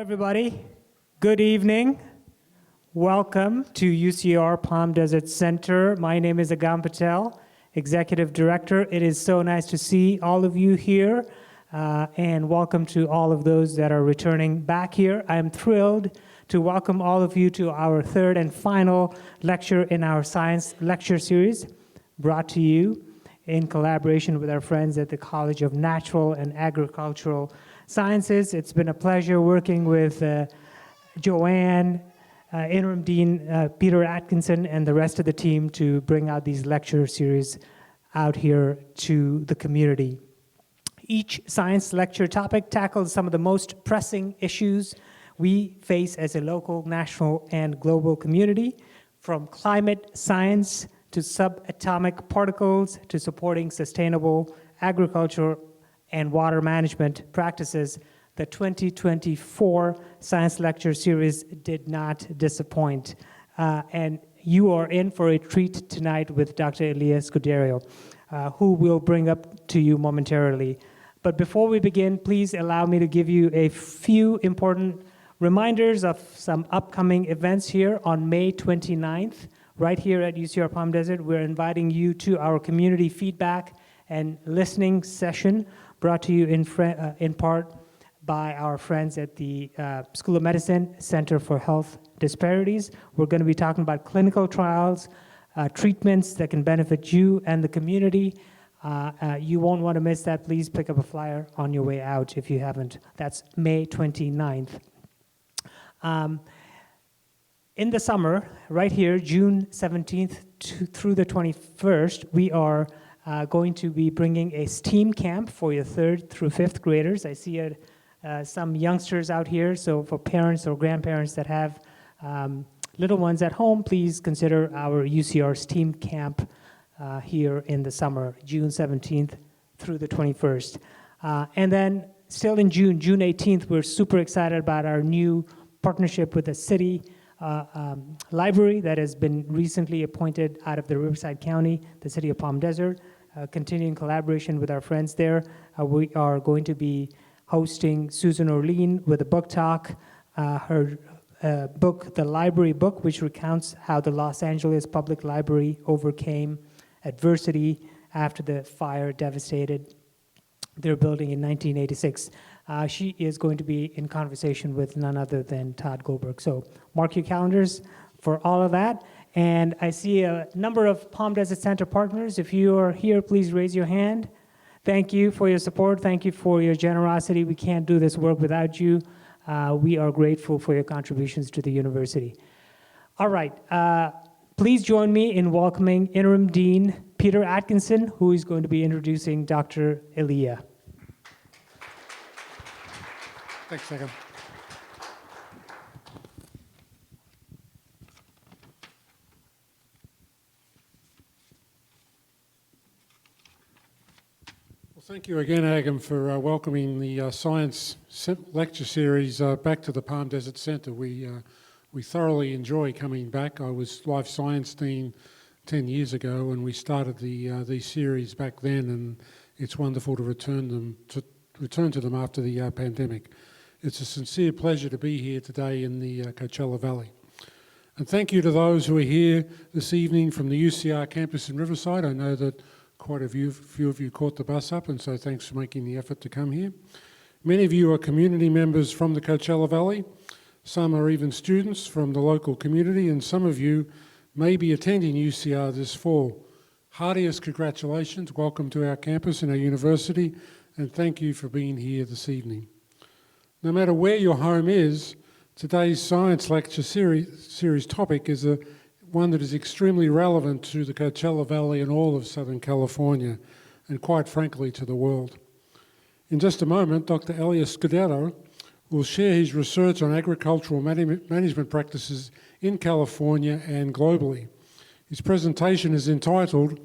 everybody. Good evening. Welcome to UCR Palm Desert Center. My name is Agam Patel, Executive Director. It is so nice to see all of you here, and welcome to all of those that are returning back here. I am thrilled to welcome all of you to our third and final lecture in our science lecture series, brought to you in collaboration with our friends at the College of Natural and Agricultural Sciences. It's been a pleasure working with Joanne, Interim Dean Peter Atkinson, and the rest of the team to bring out these lecture series out here to the community. Each science lecture topic tackles some of the most pressing issues we face as a local, national, and global community, from climate science to subatomic particles to supporting sustainable agriculture and water management practices. The 2024 Science Lecture Series did not disappoint. And you are in for a treat tonight with Dr. Elias Scuderio, who we'll bring up to you momentarily. But before we begin, please allow me to give you a few important reminders of some upcoming events here on May 29th. Right here at UCR Palm Desert, we're inviting you to our community feedback and listening session, brought to you in part by our friends at the School of Medicine Center for Health Disparities. We're going to be talking about clinical trials, treatments that can benefit you and the community. You won't want to miss that. Please pick up a flyer on your way out if you haven't. That's May 29th. In the summer, right here, June 17th through the 21st, we are going to be bringing a STEAM camp for your 3rd through 5th graders. I see some youngsters out here, so for parents or grandparents that have little ones at home, please consider our UCR STEAM camp here in the summer, June 17th through the 21st. And then still in June 18th, we're super excited about our new partnership with the city library that has been recently appointed out of the Riverside County, the city of Palm Desert. Continuing collaboration with our friends there. We are going to be hosting Susan Orlean with a book talk. Her book, The Library Book, which recounts how the Los Angeles Public Library overcame adversity after the fire devastated their building in 1986. She is going to be in conversation with none other than Todd Goldberg. So mark your calendars for all of that. And I see a number of Palm Desert Center partners. If you are here, please raise your hand. Thank you for your support. Thank you for your generosity. We can't do this work without you. We are grateful for your contributions to the university. All right. Please join me in welcoming Interim Dean Peter Atkinson, who is going to be introducing Dr. Elia. Thanks, Agam. Well, thank you again, Agam, for welcoming the Science Lecture Series back to the Palm Desert Center. We thoroughly enjoy coming back. I was Life Science Dean 10 years ago, and we started these series back then, and it's wonderful to return to them after the pandemic. It's a sincere pleasure to be here today in the Coachella Valley. And thank you to those who are here this evening from the UCR campus in Riverside. I know that quite a few of you caught the bus up, and so thanks for making the effort to come here. Many of you are community members from the Coachella Valley. Some are even students from the local community, and some of you may be attending UCR this fall. Heartiest congratulations. Welcome to our campus and our university, and thank you for being here this evening. No matter where your home is, today's Science Lecture series topic is one that is extremely relevant to the Coachella Valley and all of Southern California, and quite frankly to the world. In just a moment, Dr. Elias Scuderio will share his research on agricultural management practices in California and globally. His presentation is entitled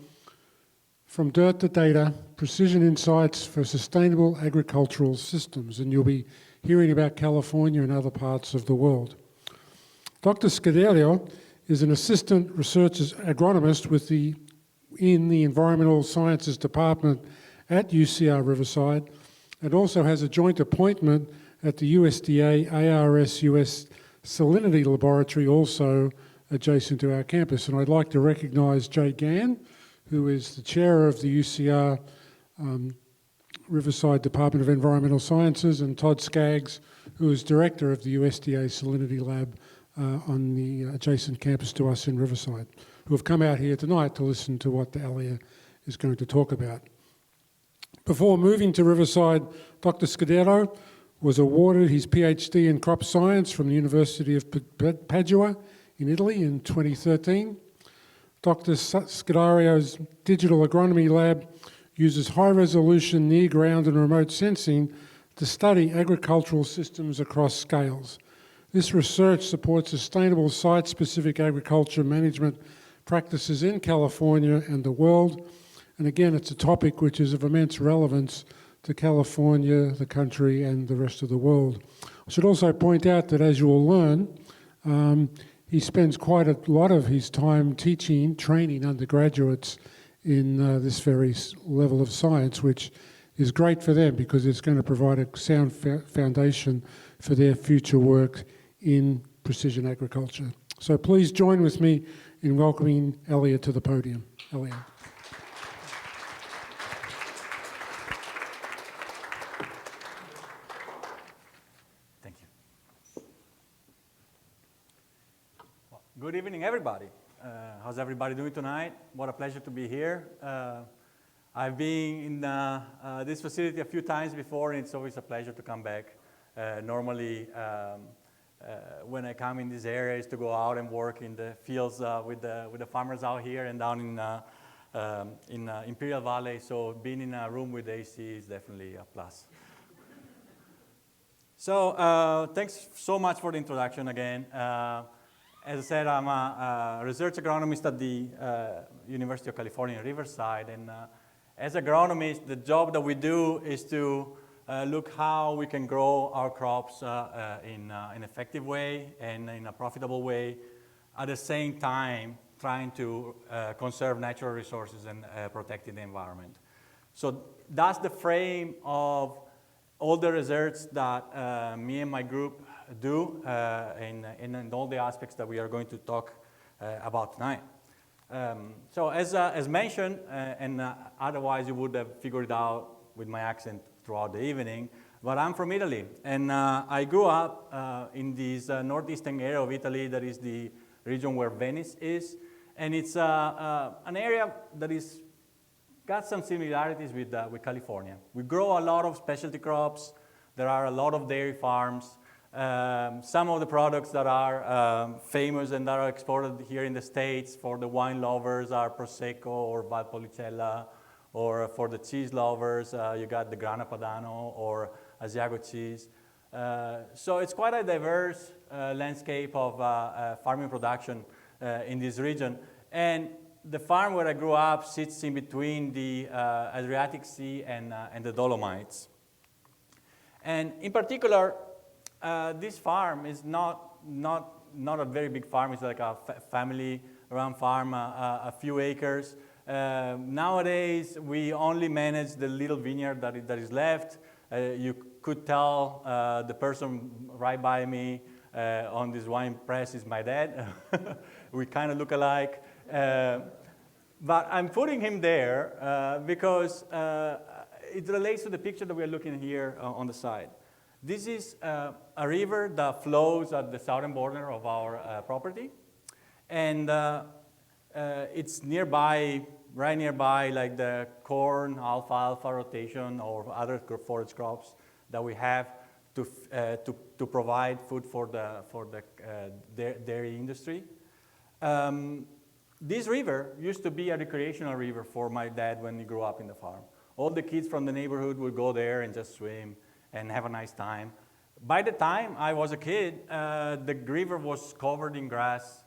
From Dirt to Data, Precision Insights for Sustainable Agricultural Systems, and you'll be hearing about California and other parts of the world. Dr. Scuderio is an assistant research agronomist in the Environmental Sciences Department at UCR Riverside, and also has a joint appointment at the USDA ARS US Salinity Laboratory, also adjacent to our campus. And I'd like to recognise Jay Gann, who is the chair of the UCR Riverside Department of Environmental Sciences, and Todd Skaggs, who is director of the USDA Salinity Lab on the adjacent campus to us in Riverside, who have come out here tonight to listen to what Alia is going to talk about. Before moving to Riverside, Dr. Scudero was awarded his PhD in crop science from the University of Padua in Italy in 2013. Dr. Scudero's digital agronomy lab uses high-resolution near-ground and remote sensing to study agricultural systems across scales. This research supports sustainable site-specific agriculture management practices in California and the world. And again, it's a topic which is of immense relevance to California, the country, and the rest of the world. I should also point out that, as you will learn, he spends quite a lot of his time training undergraduates in this very level of science, which is great for them because it's going to provide a sound foundation for their future work in precision agriculture. So please join with me in welcoming Alia to the podium. Alia. Thank you. Well, good evening, everybody. How's everybody doing tonight? What a pleasure to be here. I've been in this facility a few times before, and it's always a pleasure to come back. Normally, when I come in this area is to go out and work in the fields with the farmers out here and down in Imperial Valley. So being in a room with AC is definitely a plus. So thanks so much for the introduction again. As I said, I'm a research agronomist at the University of California, Riverside. And as agronomists, the job that we do is to look how we can grow our crops in an effective way and in a profitable way, at the same time trying to conserve natural resources and protecting the environment. So that's the frame of all the research that me and my group do in all the aspects that we are going to talk about tonight. So as mentioned, and otherwise you would have figured it out with my accent throughout the evening, but I'm from Italy, and I grew up in this northeastern area of Italy that is the region where Venice is, and it's an area that is got some similarities with California. We grow a lot of specialty crops. There are a lot of dairy farms. Some of the products that are famous and that are exported here in the States for the wine lovers are Prosecco or Valpolicella, or for the cheese lovers, you got the Grana Padano or Asiago cheese. So it's quite a diverse landscape of farming production in this region. And the farm where I grew up sits in between the Adriatic Sea and the Dolomites. And in particular, this farm is not a very big farm. It's like a family-run farm, a few acres. Nowadays, we only manage the little vineyard that is left. You could tell the person right by me on this wine press is my dad. We kind of look alike. But I'm putting him there because it relates to the picture that we are looking here on the side. This is a river that flows at the southern border of our property. And it's nearby, right nearby, like the corn, alfalfa rotation or other forage crops that we have to provide food for the dairy industry. This river used to be a recreational river for my dad when he grew up in the farm. All the kids from the neighborhood would go there and just swim and have a nice time. By the time I was a kid, the river was covered in grass,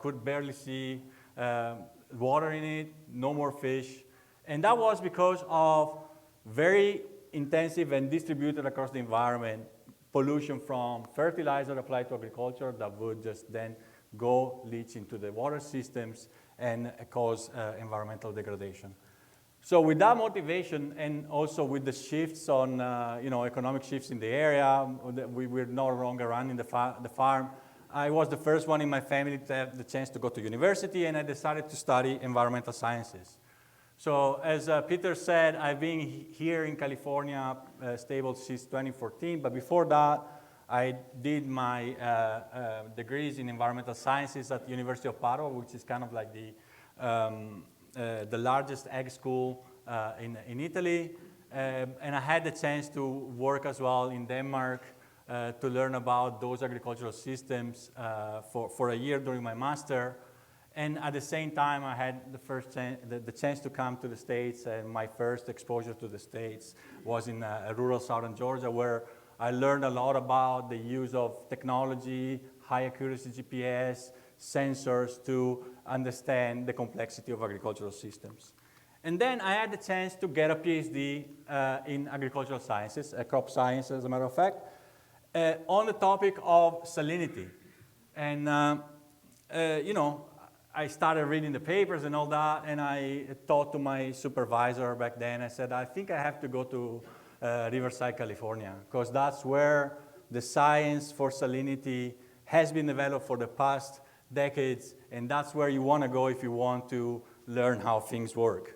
could barely see water in it, no more fish. And that was because of very intensive and distributed across the environment pollution from fertilizer applied to agriculture that would just then go leach into the water systems and cause environmental degradation. So with that motivation, and also with the shifts on, economic shifts in the area, we're no longer running the farm. I was the first one in my family to have the chance to go to university, and I decided to study environmental sciences. So as Peter said, I've been here in California stable since 2014, but before that, I did my degrees in environmental sciences at the University of Padua, which is kind of like the largest ag school in Italy. And I had the chance to work as well in Denmark to learn about those agricultural systems for a year during my master. And at the same time, I had the chance to come to the States, and my first exposure to the States was in rural southern Georgia, where I learned a lot about the use of technology, high accuracy GPS, sensors to understand the complexity of agricultural systems. And then I had the chance to get a PhD in agricultural sciences, crop science as a matter of fact, on the topic of salinity. And, I started reading the papers and all that, and I talked to my supervisor back then. I said, I think I have to go to Riverside, California, because that's where the science for salinity has been developed for the past decades, and that's where you want to go if you want to learn how things work.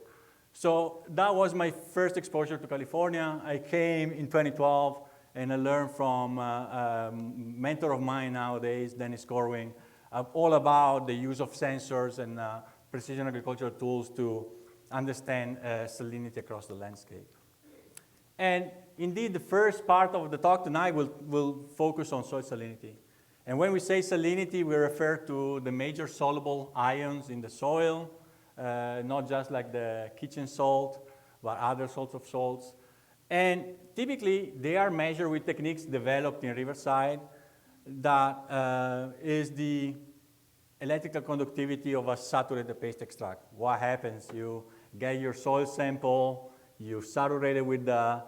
So that was my first exposure to California. I came in 2012, and I learned from a mentor of mine nowadays, Dennis Corwin, all about the use of sensors and precision agricultural tools to understand salinity across the landscape. And indeed, the first part of the talk tonight will focus on soil salinity. And when we say salinity, we refer to the major soluble ions in the soil, not just like the kitchen salt, but other sorts of salts. And typically, they are measured with techniques developed in Riverside that is the electrical conductivity of a saturated paste extract. What happens? You get your soil sample, you saturate it with the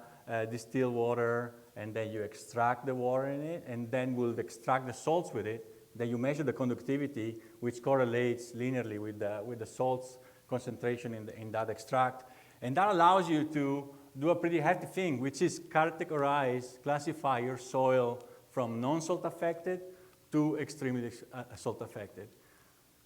distilled water, and then you extract the water in it, and then we'll extract the salts with it. Then you measure the conductivity, which correlates linearly with the salts concentration in that extract. And that allows you to do a pretty hefty thing, which is characterize, classify your soil from non-salt affected to extremely salt affected.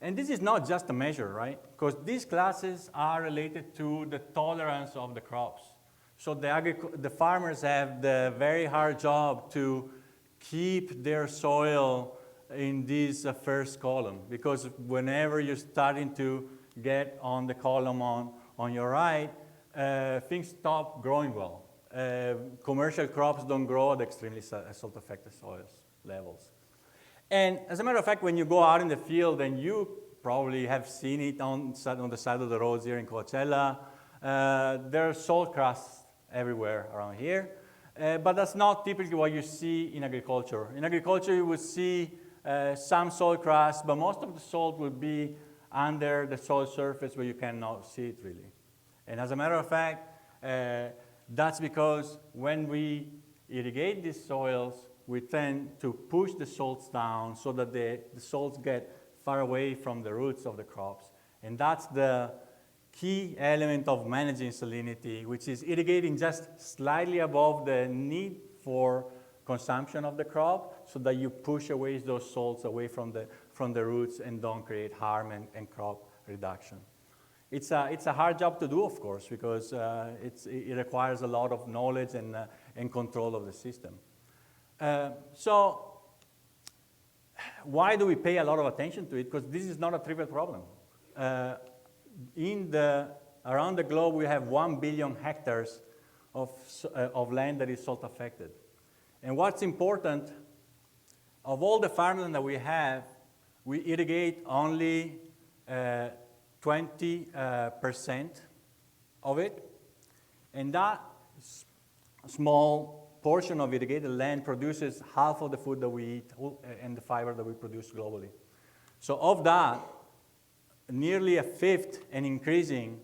And this is not just a measure, right? Because these classes are related to the tolerance of the crops. So the farmers have the very hard job to keep their soil in this first column, because whenever you're starting to get on the column on your right, things stop growing well. Commercial crops don't grow at extremely salt-affected soils levels. And as a matter of fact, when you go out in the field, and you probably have seen it on the side of the roads here in Coachella, there are salt crusts everywhere around here. But that's not typically what you see in agriculture. In agriculture, you will see some soil crust, but most of the salt will be under the soil surface where you cannot see it really. And as a matter of fact, that's because when we irrigate these soils, we tend to push the salts down so that the salts get far away from the roots of the crops. And that's the key element of managing salinity, which is irrigating just slightly above the need for consumption of the crop, so that you push away those salts away from the roots and don't create harm and crop reduction. It's a hard job to do, of course, because it requires a lot of knowledge and control of the system. So why do we pay a lot of attention to it? Because this is not a trivial problem. Around the globe, we have 1 billion hectares of land that is salt affected. And what's important, of all the farmland that we have, we irrigate only 20% of it. And that small portion of irrigated land produces half of the food that we eat and the fiber that we produce globally. So of that, nearly a fifth and increasing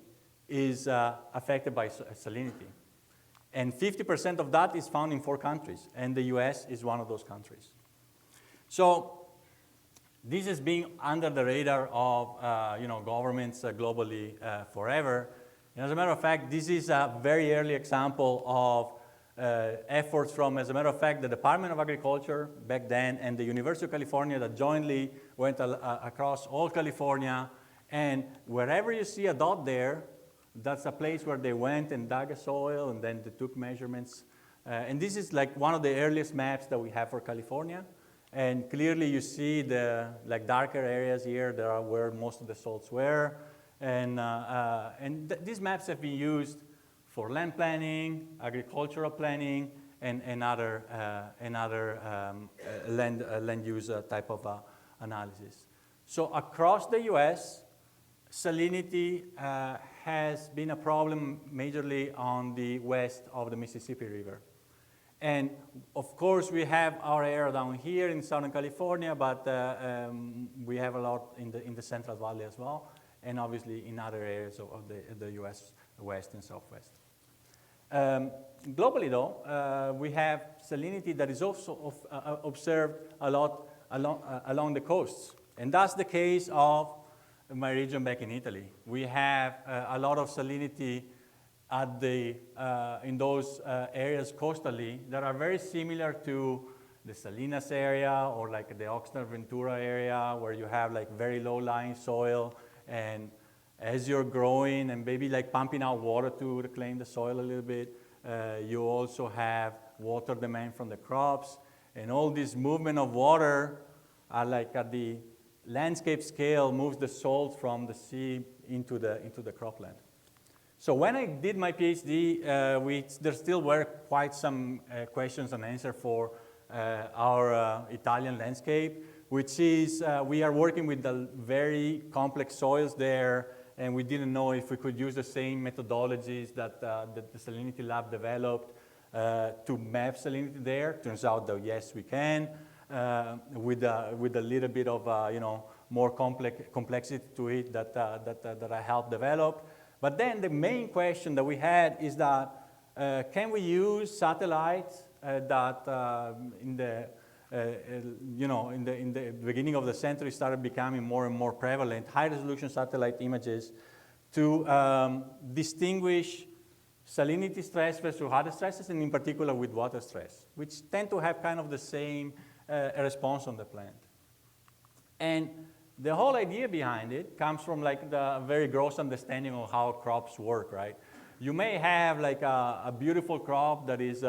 is affected by salinity. And 50% of that is found in 4 countries, and the US is one of those countries. So this has been under the radar of governments globally forever. And as a matter of fact, this is a very early example of efforts from, as a matter of fact, the Department of Agriculture back then and the University of California that jointly went across all California. And wherever you see a dot there, that's a place where they went and dug a soil and then they took measurements. And this is like one of the earliest maps that we have for California. And clearly you see the darker areas here that are where most of the salts were. And these maps have been used for land planning, agricultural planning, and other land use type of analysis. So across the US, salinity has been a problem majorly on the west of the Mississippi River. And of course, we have our area down here in Southern California, but we have a lot in the Central Valley as well, and obviously in other areas of the US West and Southwest. Globally, though, we have salinity that is also observed a lot along the coasts. And that's the case of my region back in Italy. We have a lot of salinity at in those areas coastally that are very similar to the Salinas area or like the Oxnard-Ventura area where you have like very low-lying soil, and as you're growing and maybe like pumping out water to reclaim the soil a little bit, you also have water demand from the crops, and all this movement of water are like at the landscape scale moves the salt from the sea into the cropland. So when I did my PhD, there still were quite some questions and answers for our Italian landscape, which is we are working with the very complex soils there, and we didn't know if we could use the same methodologies that the salinity lab developed to map salinity there. Turns out that yes, we can, with a little bit of more complexity to it that I helped develop. But then the main question that we had is that can we use satellites that in the beginning of the century started becoming more and more prevalent, high-resolution satellite images to distinguish salinity stress versus other stresses, and in particular with water stress, which tend to have kind of the same response on the plant. And the whole idea behind it comes from like the very gross understanding of how crops work, right? You may have like a beautiful crop that is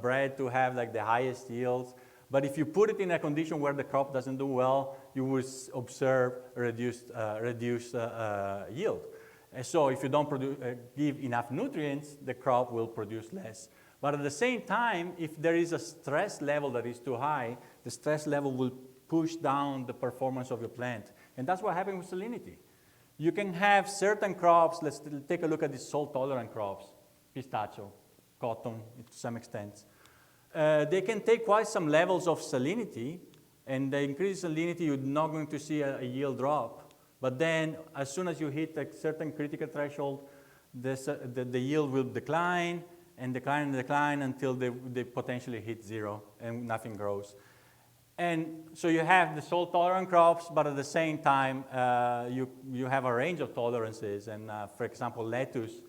bred to have like the highest yields, but if you put it in a condition where the crop doesn't do well, you will observe reduced yield. And so if you don't give enough nutrients, the crop will produce less. But at the same time, if there is a stress level that is too high, the stress level will push down the performance of your plant. And that's what happens with salinity. You can have certain crops, let's take a look at these salt-tolerant crops, pistachio, cotton to some extent. They can take quite some levels of salinity, and the increased salinity, you're not going to see a yield drop. But then, as soon as you hit a certain critical threshold, the yield will decline and decline and decline until they potentially hit zero and nothing grows. And so you have the salt-tolerant crops, but at the same time, you have a range of tolerances. And for example, lettuce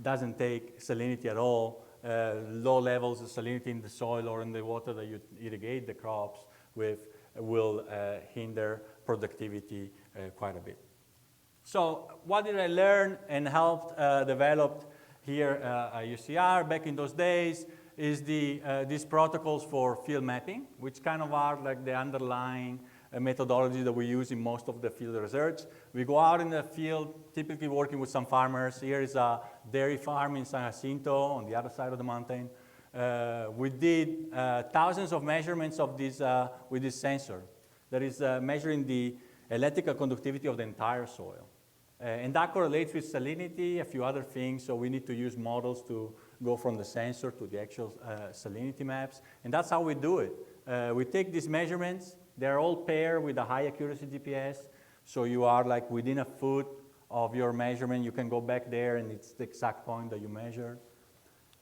doesn't take salinity at all. Low levels of salinity in the soil or in the water that you irrigate the crops with will hinder productivity quite a bit. So what did I learn and helped develop here at UCR back in those days is these protocols for field mapping, which kind of are like the underlying methodology that we use in most of the field research. We go out in the field, typically working with some farmers. Here is a dairy farm in San Jacinto on the other side of the mountain. We did thousands of measurements of this with this sensor that is measuring the electrical conductivity of the entire soil. And that correlates with salinity, a few other things, so we need to use models to go from the sensor to the actual salinity maps. And that's how we do it. We take these measurements, they're all paired with a high accuracy GPS, so you are like within a foot of your measurement, you can go back there and it's the exact point that you measured.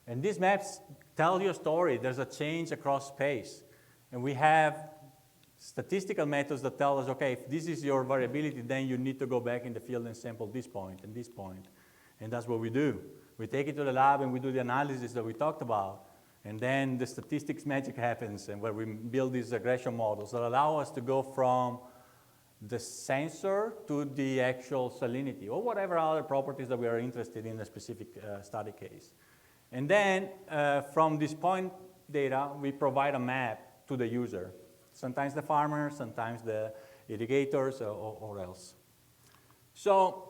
And these maps tell you a story. There's a change across space. And we have statistical methods that tell us, okay, if this is your variability, then you need to go back in the field and sample this point and this point. And that's what we do. We take it to the lab and we do the analysis that we talked about. And then the statistics magic happens, and where we build these regression models that allow us to go from the sensor to the actual salinity, or whatever other properties that we are interested in a specific study case. And then from this point data, we provide a map to the user. Sometimes the farmer, sometimes the irrigators, or else. So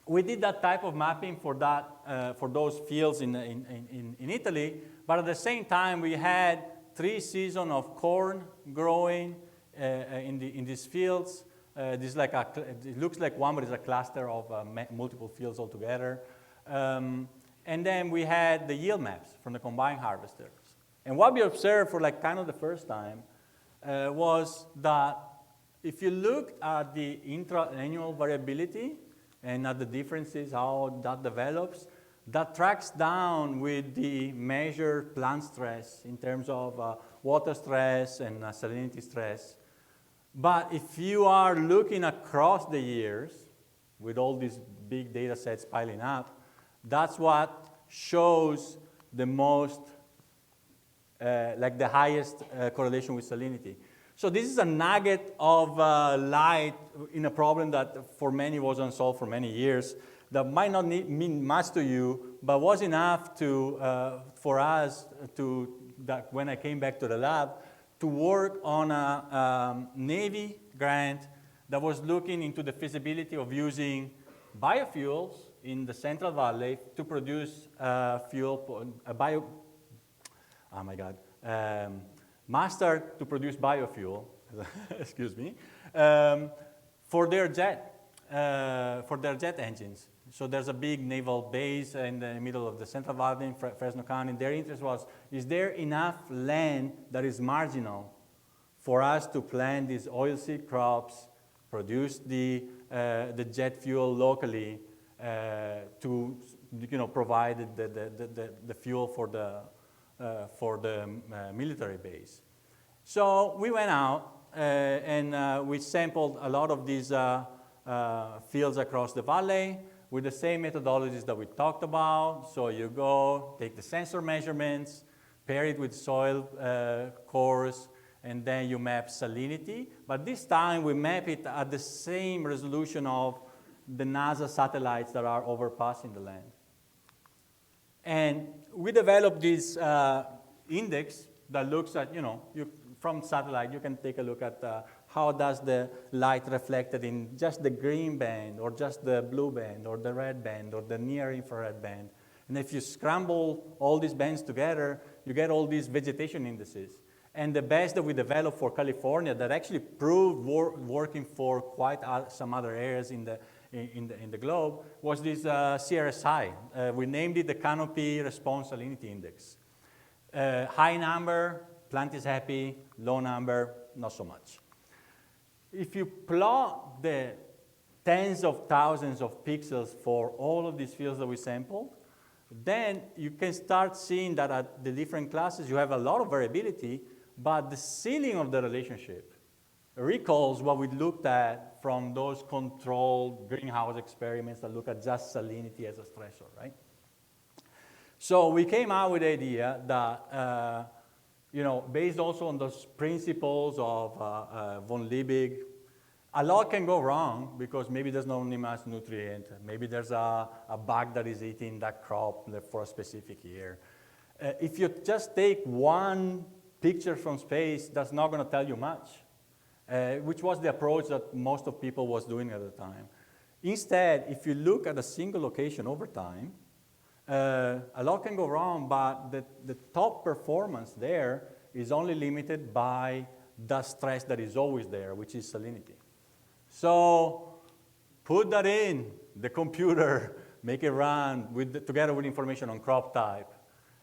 we did that type of mapping for those fields in Italy, but at the same time we had 3 seasons of corn growing in these fields. It looks like one, but it's a cluster of multiple fields altogether. And then we had the yield maps from the combine harvesters. And what we observed for like kind of the first time was that if you looked at the intra-annual variability and at the differences, how that develops, that tracks down with the measured plant stress in terms of water stress and salinity stress. But if you are looking across the years with all these big data sets piling up, that's what shows the most, like the highest correlation with salinity. So this is a nugget of light in a problem that for many was unsolved for many years, that might not mean much to you, but was enough to, for us to, that when I came back to the lab, to work on a Navy grant that was looking into the feasibility of using biofuels in the Central Valley to produce mustard to produce biofuel, excuse me, for their jet engines. So there's a big naval base in the middle of the Central Valley in Fresno County. Their interest was, is there enough land that is marginal for us to plant these oilseed crops, produce the jet fuel locally to provide the fuel for the military base. So we went out and we sampled a lot of these fields across the valley with the same methodologies that we talked about. So you go, take the sensor measurements, pair it with soil cores, and then you map salinity. But this time we map it at the same resolution of the NASA satellites that are overpassing the land. And we developed this index that looks at, from satellite, you can take a look at how does the light reflected in just the green band, or just the blue band, or the red band, or the near infrared band. And if you scramble all these bands together, you get all these vegetation indices. And the best that we developed for California that actually proved working for quite some other areas in the globe was this CRSI. We named it the Canopy Response Salinity Index. High number, plant is happy. Low number, not so much. If you plot the tens of thousands of pixels for all of these fields that we sampled, then you can start seeing that at the different classes you have a lot of variability, but the ceiling of the relationship recalls what we looked at from those controlled greenhouse experiments that look at just salinity as a stressor, right? So we came out with the idea that, based also on those principles of von Liebig, a lot can go wrong because maybe there's no much nutrient. Maybe there's a bug that is eating that crop for a specific year. If you just take one picture from space, that's not going to tell you much, which was the approach that most of people was doing at the time. Instead, if you look at a single location over time, a lot can go wrong, but the top performance there is only limited by the stress that is always there, which is salinity. So put that in the computer, make it run together with information on crop type,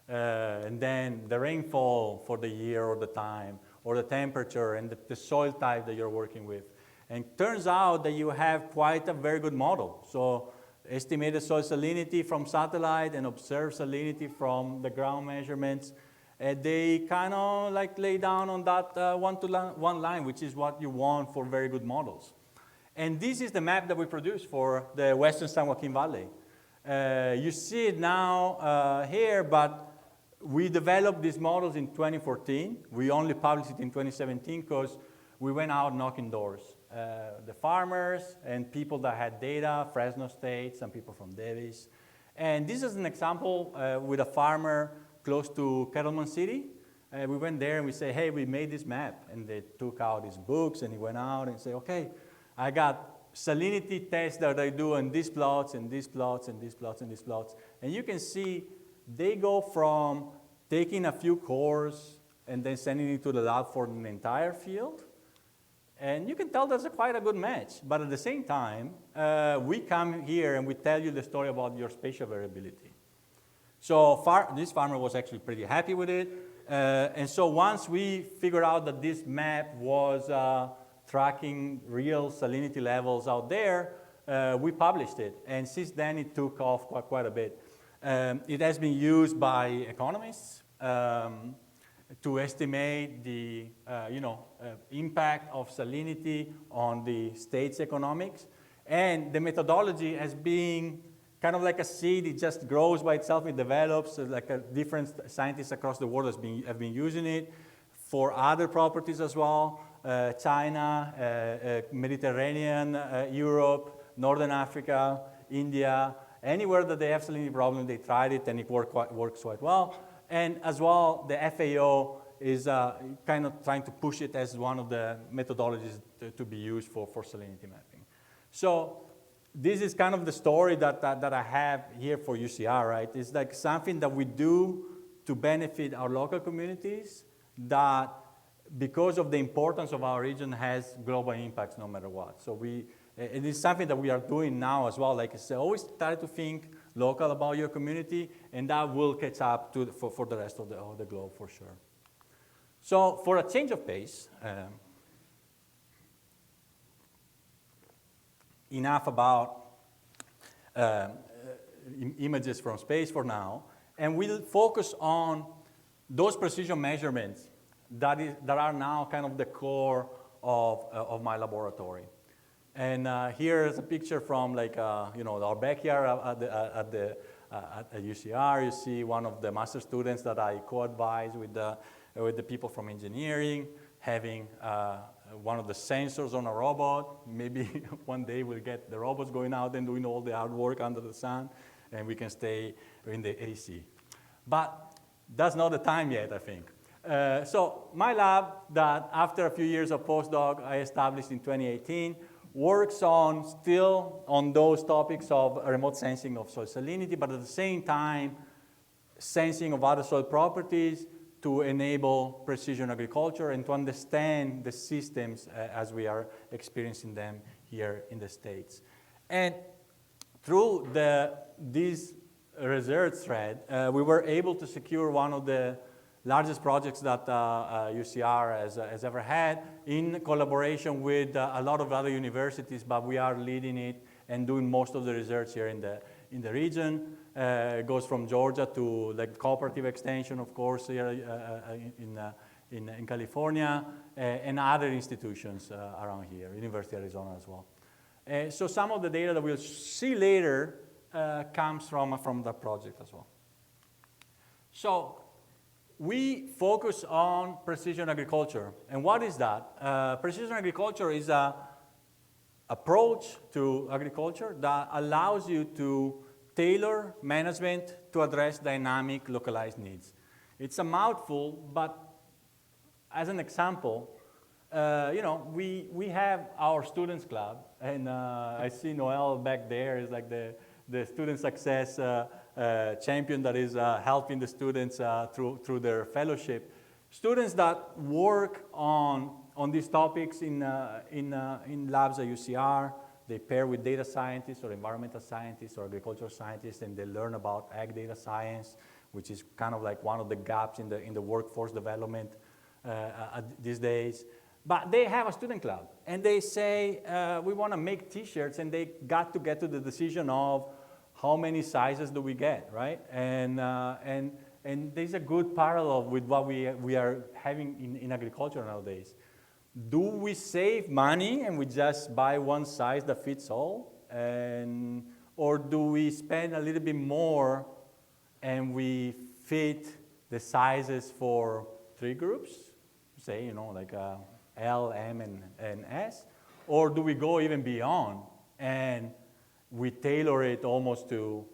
and then the rainfall for the year or the time, or the temperature and the soil type that you're working with. And it turns out that you have quite a very good model. So estimated soil salinity from satellite and observe salinity from the ground measurements. They kind of like lay down on that one line, which is what you want for very good models. And this is the map that we produced for the Western San Joaquin Valley. You see it now here, but we developed these models in 2014. We only published it in 2017 because we went out knocking doors. The farmers and people that had data, Fresno State, some people from Davis. And this is an example with a farmer close to Kettleman City. We went there and we said, hey, we made this map. And they took out his books and he went out and said, okay, I got salinity tests that I do on these plots and these plots and these plots and these plots. And you can see they go from taking a few cores and then sending it to the lab for an entire field. And you can tell that's quite a good match. But at the same time, we come here and we tell you the story about your spatial variability. So this farmer was actually pretty happy with it. And so once we figured out that this map was tracking real salinity levels out there, we published it. And since then, it took off quite a bit. It has been used by economists to estimate the impact of salinity on the state's economics. And the methodology has been kind of like a seed. It just grows by itself. It develops. Different scientists across the world have been using it for other properties as well. China, Mediterranean, Europe, Northern Africa, India. Anywhere that they have salinity problem, they tried it and it works quite well. And as well, the FAO is kind of trying to push it as one of the methodologies to be used for salinity mapping. So this is kind of the story that I have here for UCR, right? It's like something that we do to benefit our local communities that, because of the importance of our region, has global impacts no matter what. So it is something that we are doing now as well. Like I said, always try to think local about your community, and that will catch up for the rest of the globe for sure. So for a change of pace, enough about images from space for now, and we'll focus on those precision measurements that are now kind of the core of my laboratory. And here is a picture from our backyard at UCR. You see one of the master students that I co-advise with the people from engineering, having one of the sensors on a robot. Maybe one day we'll get the robots going out and doing all the hard work under the sun, and we can stay in the AC. But that's not the time yet, I think. So my lab, that after a few years of postdoc I established in 2018, works still on those topics of remote sensing of soil salinity, but at the same time, sensing of other soil properties to enable precision agriculture and to understand the systems as we are experiencing them here in the States. And through this research thread, we were able to secure one of the largest projects that UCR has ever had, in collaboration with a lot of other universities, but we are leading it and doing most of the research here in the region. It goes from Georgia to like cooperative extension, of course, here in California, and other institutions around here, University of Arizona as well. So some of the data that we'll see later comes from that project as well. So we focus on precision agriculture. And what is that? Precision agriculture is an approach to agriculture that allows you to tailor management to address dynamic, localized needs. It's a mouthful, but as an example, we have our students club, and I see Noel back there is like the student success champion that is helping the students through their fellowship. Students that work on these topics in labs at UCR, they pair with data scientists or environmental scientists or agricultural scientists, and they learn about ag data science, which is kind of like one of the gaps in the workforce development these days. But they have a student club, and they say, we want to make T-shirts, and they got to get to the decision of how many sizes do we get, right? And there's a good parallel with what we are having in agriculture nowadays. Do we save money and we just buy one size that fits all? Or do we spend a little bit more and we fit the sizes for 3 groups, say, like L, M, and S? Or do we go even beyond and we tailor it almost to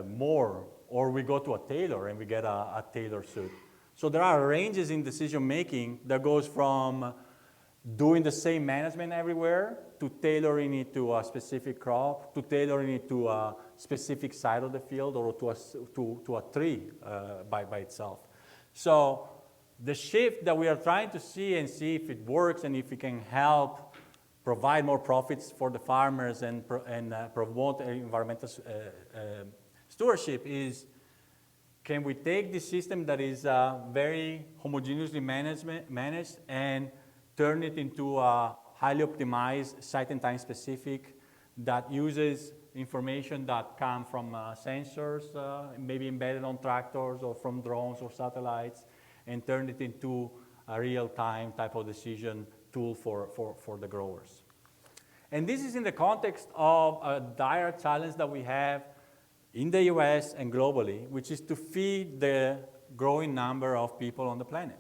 more, or we go to a tailor and we get a tailor suit? So there are ranges in decision making that goes from doing the same management everywhere to tailoring it to a specific crop, to tailoring it to a specific side of the field, or to a tree by itself. So the shift that we are trying to see and see if it works and if it can help provide more profits for the farmers and promote environmental stewardship is, can we take this system that is very homogeneously managed and turn it into a highly optimized, site and time specific, that uses information that come from sensors, maybe embedded on tractors or from drones or satellites, and turn it into a real-time type of decision tool for the growers. And this is in the context of a dire challenge that we have in the US and globally, which is to feed the growing number of people on the planet.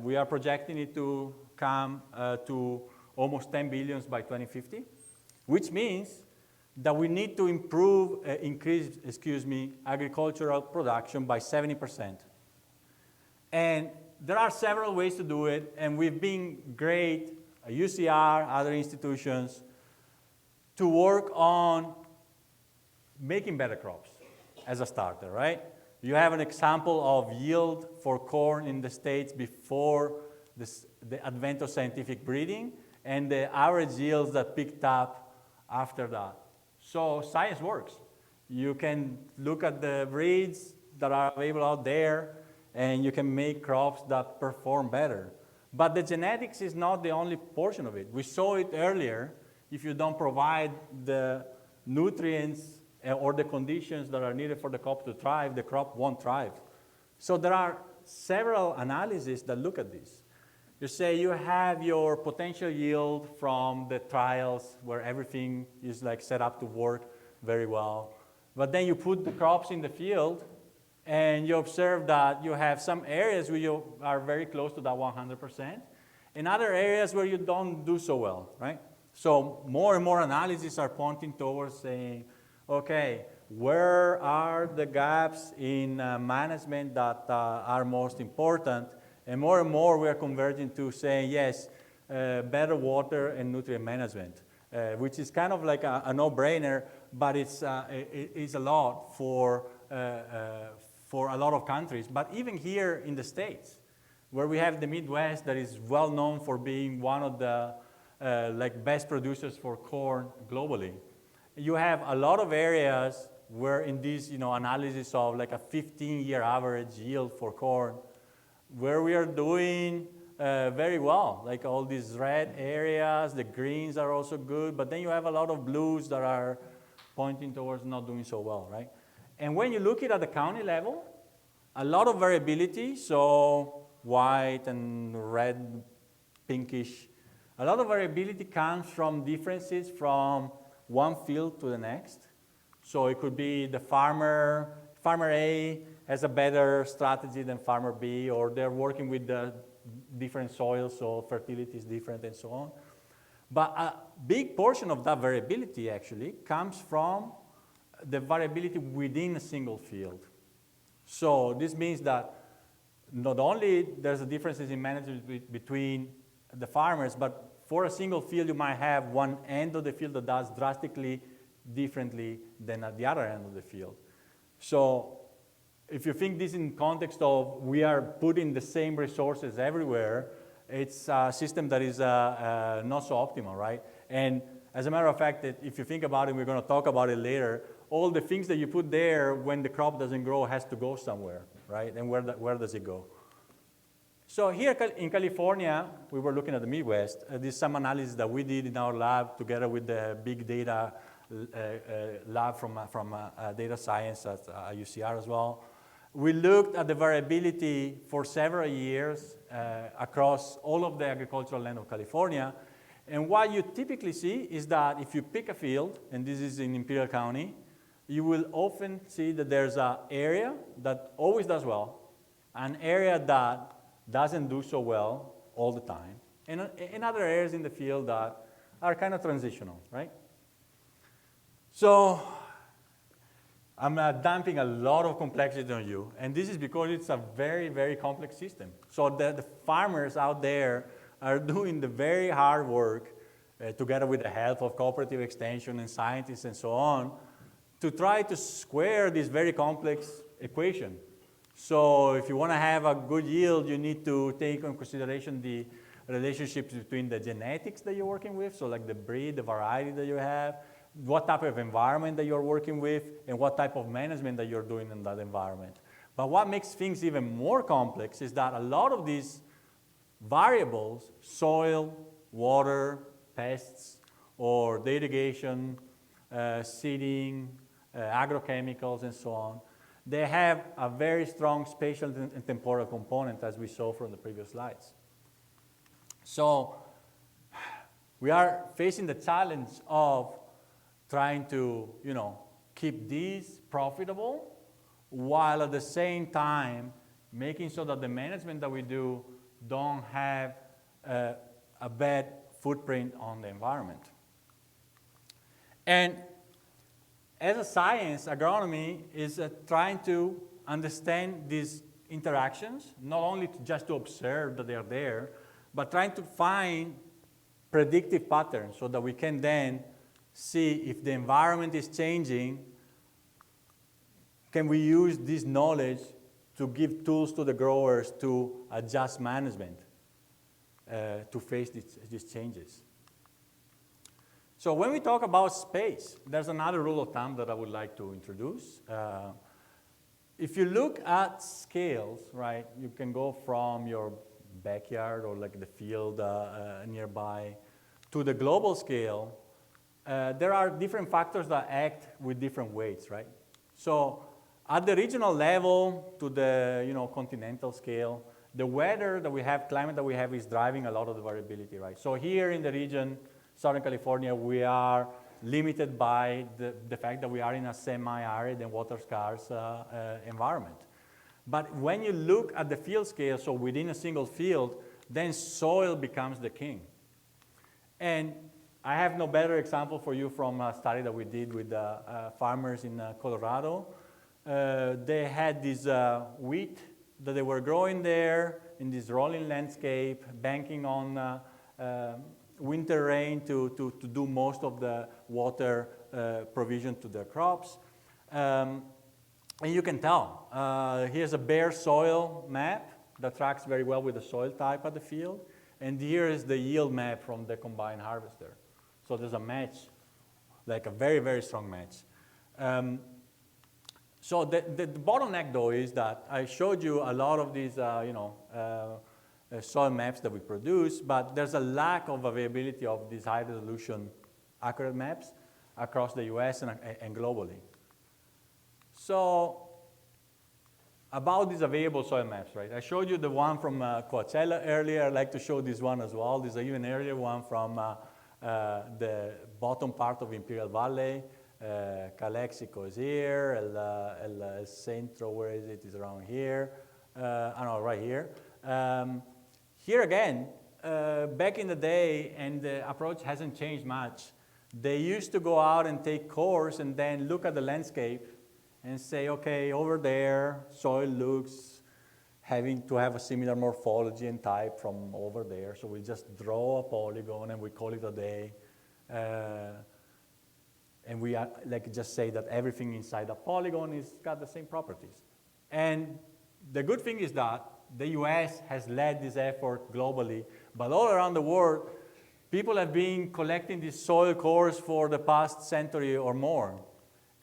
We are projecting it to come to almost 10 billion by 2050, which means that we need to increase agricultural production by 70%. And there are several ways to do it, and we've been great, UCR, other institutions, to work on making better crops as a starter, right? You have an example of yield for corn in the States before the advent of scientific breeding, and the average yields that picked up after that. So science works. You can look at the breeds that are available out there, and you can make crops that perform better. But the genetics is not the only portion of it. We saw it earlier. If you don't provide the nutrients or the conditions that are needed for the crop to thrive, the crop won't thrive. So there are several analyses that look at this. You say you have your potential yield from the trials where everything is like set up to work very well. But then you put the crops in the field and you observe that you have some areas where you are very close to that 100%, and other areas where you don't do so well, right? So more and more analyses are pointing towards saying, okay, where are the gaps in management that are most important? And more we are converging to saying, yes, better water and nutrient management, which is kind of like a no-brainer, but it's a lot for a lot of countries. But even here in the States, where we have the Midwest that is well known for being one of the best producers for corn globally, you have a lot of areas where in this analysis of like a 15-year average yield for corn, where we are doing very well, like all these red areas, the greens are also good, but then you have a lot of blues that are pointing towards not doing so well, right? And when you look at the county level, a lot of variability, so white and red, pinkish, a lot of variability comes from differences from one field to the next. So it could be the farmer A has a better strategy than farmer B, or they're working with the different soils, so fertility is different and so on. But a big portion of that variability actually comes from the variability within a single field. So this means that not only there's a differences in management between the farmers, but for a single field you might have one end of the field that does drastically differently than at the other end of the field. So if you think this in context of we are putting the same resources everywhere, it's a system that is not so optimal, right? And as a matter of fact, if you think about it, we're going to talk about it later, all the things that you put there when the crop doesn't grow has to go somewhere, right? And where does it go? So here in California, we were looking at the Midwest. This is some analysis that we did in our lab together with the big data lab from data science at UCR as well. We looked at the variability for several years across all of the agricultural land of California, And what you typically see is that if you pick a field, and this is in Imperial County, you will often see that there's an area that always does well, an area that doesn't do so well all the time, and other areas in the field that are kind of transitional, right? So I'm dumping a lot of complexity on you, and this is because it's a very, very complex system. So the farmers out there are doing the very hard work, together with the help of cooperative extension and scientists and so on, to try to square this very complex equation. So if you want to have a good yield, you need to take into consideration the relationships between the genetics that you're working with, so like the breed, the variety that you have, what type of environment that you're working with, and what type of management that you're doing in that environment. But what makes things even more complex is that a lot of these variables, soil, water, pests, or the irrigation, seeding, agrochemicals, and so on, they have a very strong spatial and temporal component, as we saw from the previous slides. So we are facing the challenge of trying to, keep these profitable, while at the same time making sure that the management that we do don't have a bad footprint on the environment. And as a science, agronomy is trying to understand these interactions, not only just to observe that they are there, but trying to find predictive patterns so that we can then see if the environment is changing, can we use this knowledge to give tools to the growers to adjust management to face these changes. So when we talk about space, there's another rule of thumb that I would like to introduce. If you look at scales, right, you can go from your backyard or like the field nearby to the global scale. There are different factors that act with different weights, right? So at the regional level to the continental scale, the weather that we have, climate that we have is driving a lot of the variability, right? So here in the region, Southern California, we are limited by the fact that we are in a semi-arid and water-scarce environment. But when you look at the field scale, so within a single field, then soil becomes the king. And I have no better example for you from a study that we did with farmers in Colorado. They had this wheat that they were growing there in this rolling landscape, banking on winter rain to do most of the water provision to their crops. And you can tell, here's a bare soil map that tracks very well with the soil type of the field. And here is the yield map from the combined harvester. So there's a match, like a very, very strong match. So the bottleneck, though, is that I showed you a lot of these, soil maps that we produce, but there's a lack of availability of these high-resolution accurate maps across the US and globally. So about these available soil maps, right? I showed you the one from Coachella earlier. I'd like to show this one as well. There's an even earlier one from the bottom part of Imperial Valley. Calexico is here, El Centro, where is it? Is around here. I know, right here. Here again, back in the day, and the approach hasn't changed much, they used to go out and take cores and then look at the landscape and say, okay, over there, soil looks having to have a similar morphology and type from over there. So we just draw a polygon and we call it a day. And we just say that everything inside a polygon is got the same properties. And the good thing is that the US has led this effort globally, but all around the world, people have been collecting these soil cores for the past century or more.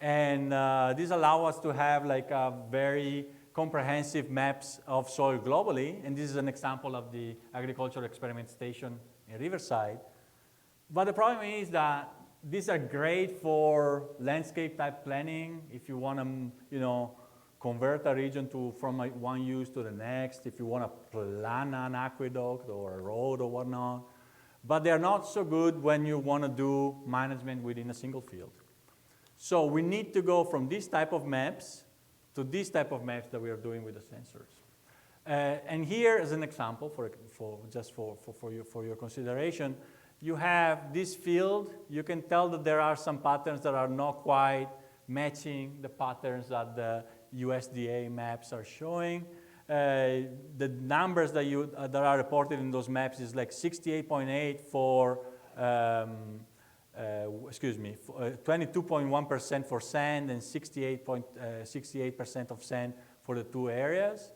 And this allows us to have like a very comprehensive maps of soil globally. And this is an example of the agricultural experiment station in Riverside. But the problem is that these are great for landscape type planning. If you want to, convert a region from one use to the next, if you want to plan an aqueduct or a road or whatnot. but they're not so good when you want to do management within a single field. So we need to go from this type of maps to this type of maps that we are doing with the sensors. And here is an example for your consideration. You have this field. You can tell that there are some patterns that are not quite matching the patterns that the USDA maps are showing. The numbers that are reported in those maps is like 68.8 for, 22.1% for sand and 68% of sand for the two areas.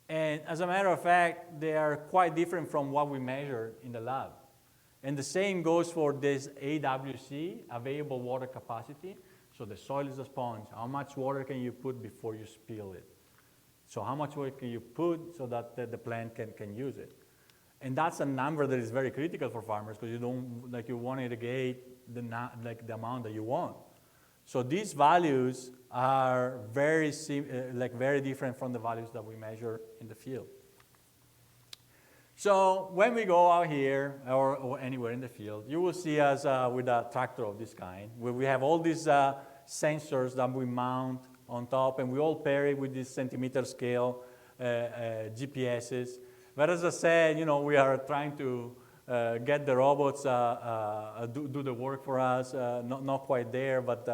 And as a matter of fact, they are quite different from what we measure in the lab. And the same goes for this AWC, available water capacity. So the soil is a sponge. How much water can you put before you spill it? So how much water can you put so that the plant can use it? And that's a number that is very critical for farmers because you want to irrigate the amount that you want. So these values are very different from the values that we measure in the field. So when we go out here or anywhere in the field, you will see us with a tractor of this kind, where we have all these sensors that we mount on top, and we all pair it with these centimeter scale GPSs. But as I said, we are trying to get the robots do the work for us. Not quite there, but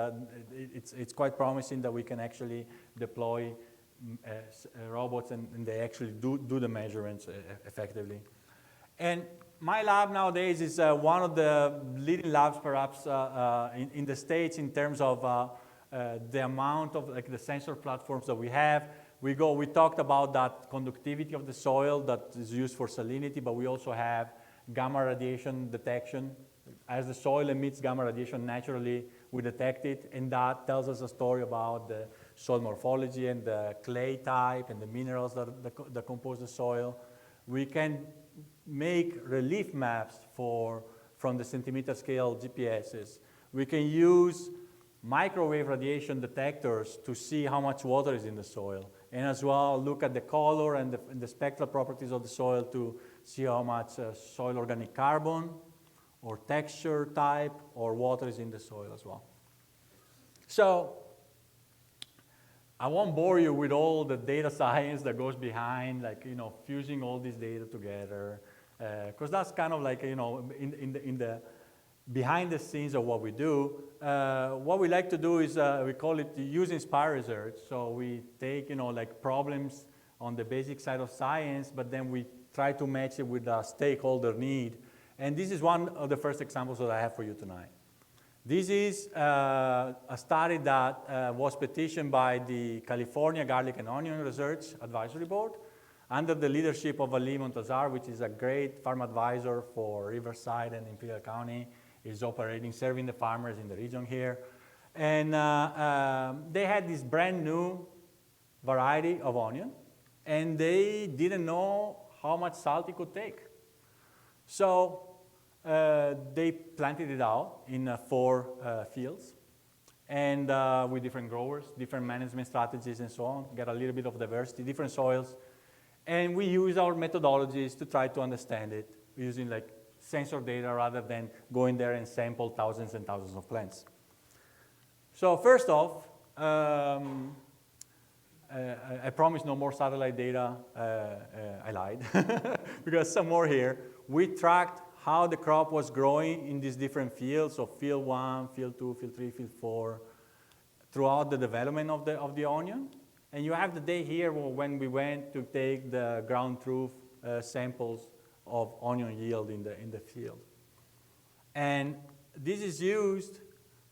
it's quite promising that we can actually deploy robots and they actually do the measurements effectively. And my lab nowadays is one of the leading labs perhaps in the States in terms of the amount of the sensor platforms that we have. We talked about that conductivity of the soil that is used for salinity, but we also have gamma radiation detection. As the soil emits gamma radiation naturally, we detect it, and that tells us a story about the soil morphology and the clay type and the minerals that compose the soil. We can make relief maps from the centimeter scale GPSs. We can use microwave radiation detectors to see how much water is in the soil, and as well look at the color and the spectral properties of the soil to see how much soil organic carbon or texture type or water is in the soil as well. So I won't bore you with all the data science that goes behind, fusing all this data together, because that's kind of in the behind the scenes of what we do. What we like to do is we call it use-inspired research. So we take problems on the basic side of science, but then we try to match it with a stakeholder need. And this is one of the first examples that I have for you tonight. This is a study that was petitioned by the California Garlic and Onion Research Advisory Board under the leadership of Ali Montazar, which is a great farm advisor for Riverside and Imperial County. Is operating, serving the farmers in the region here. And they had this brand new variety of onion, and they didn't know how much salt it could take. So they planted it out in 4 fields, and with different growers, different management strategies and so on, get a little bit of diversity, different soils. And we use our methodologies to try to understand it using sensor data rather than going there and sample thousands and thousands of plants. So first off, I promise no more satellite data. I lied, because some more here. We tracked how the crop was growing in these different fields, so field 1, field 2, field 3, field 4, throughout the development of the onion. And you have the day here when we went to take the ground truth samples of onion yield in the field. And this is used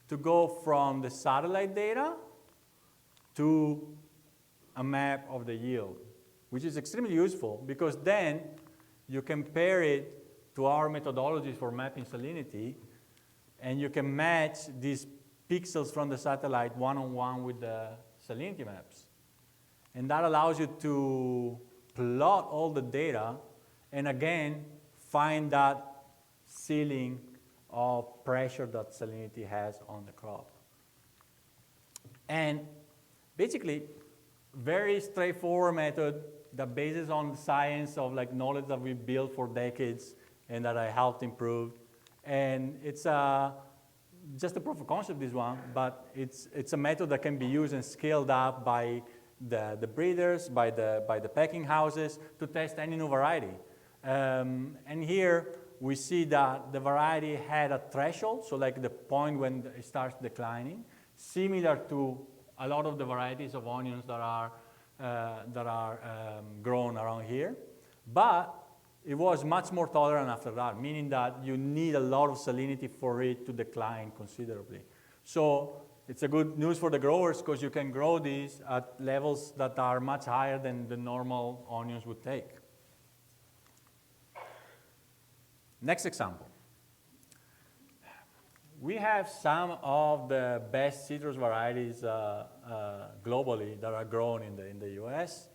to go from the satellite data to a map of the yield, which is extremely useful because then you compare it to our methodologies for mapping salinity, and you can match these pixels from the satellite one-on-one with the salinity maps. And that allows you to plot all the data and again, find that ceiling of pressure that salinity has on the crop. And basically, very straightforward method that bases on science of knowledge that we built for decades and that I helped improve. And it's just a proof of concept, this one, but it's a method that can be used and scaled up by the breeders, by the packing houses to test any new variety. And here we see that the variety had a threshold, so like the point when it starts declining, similar to a lot of the varieties of onions that are grown around here. But it was much more tolerant after that, meaning that you need a lot of salinity for it to decline considerably. So it's a good news for the growers because you can grow these at levels that are much higher than the normal onions would take. Next example. We have some of the best citrus varieties globally that are grown in the US.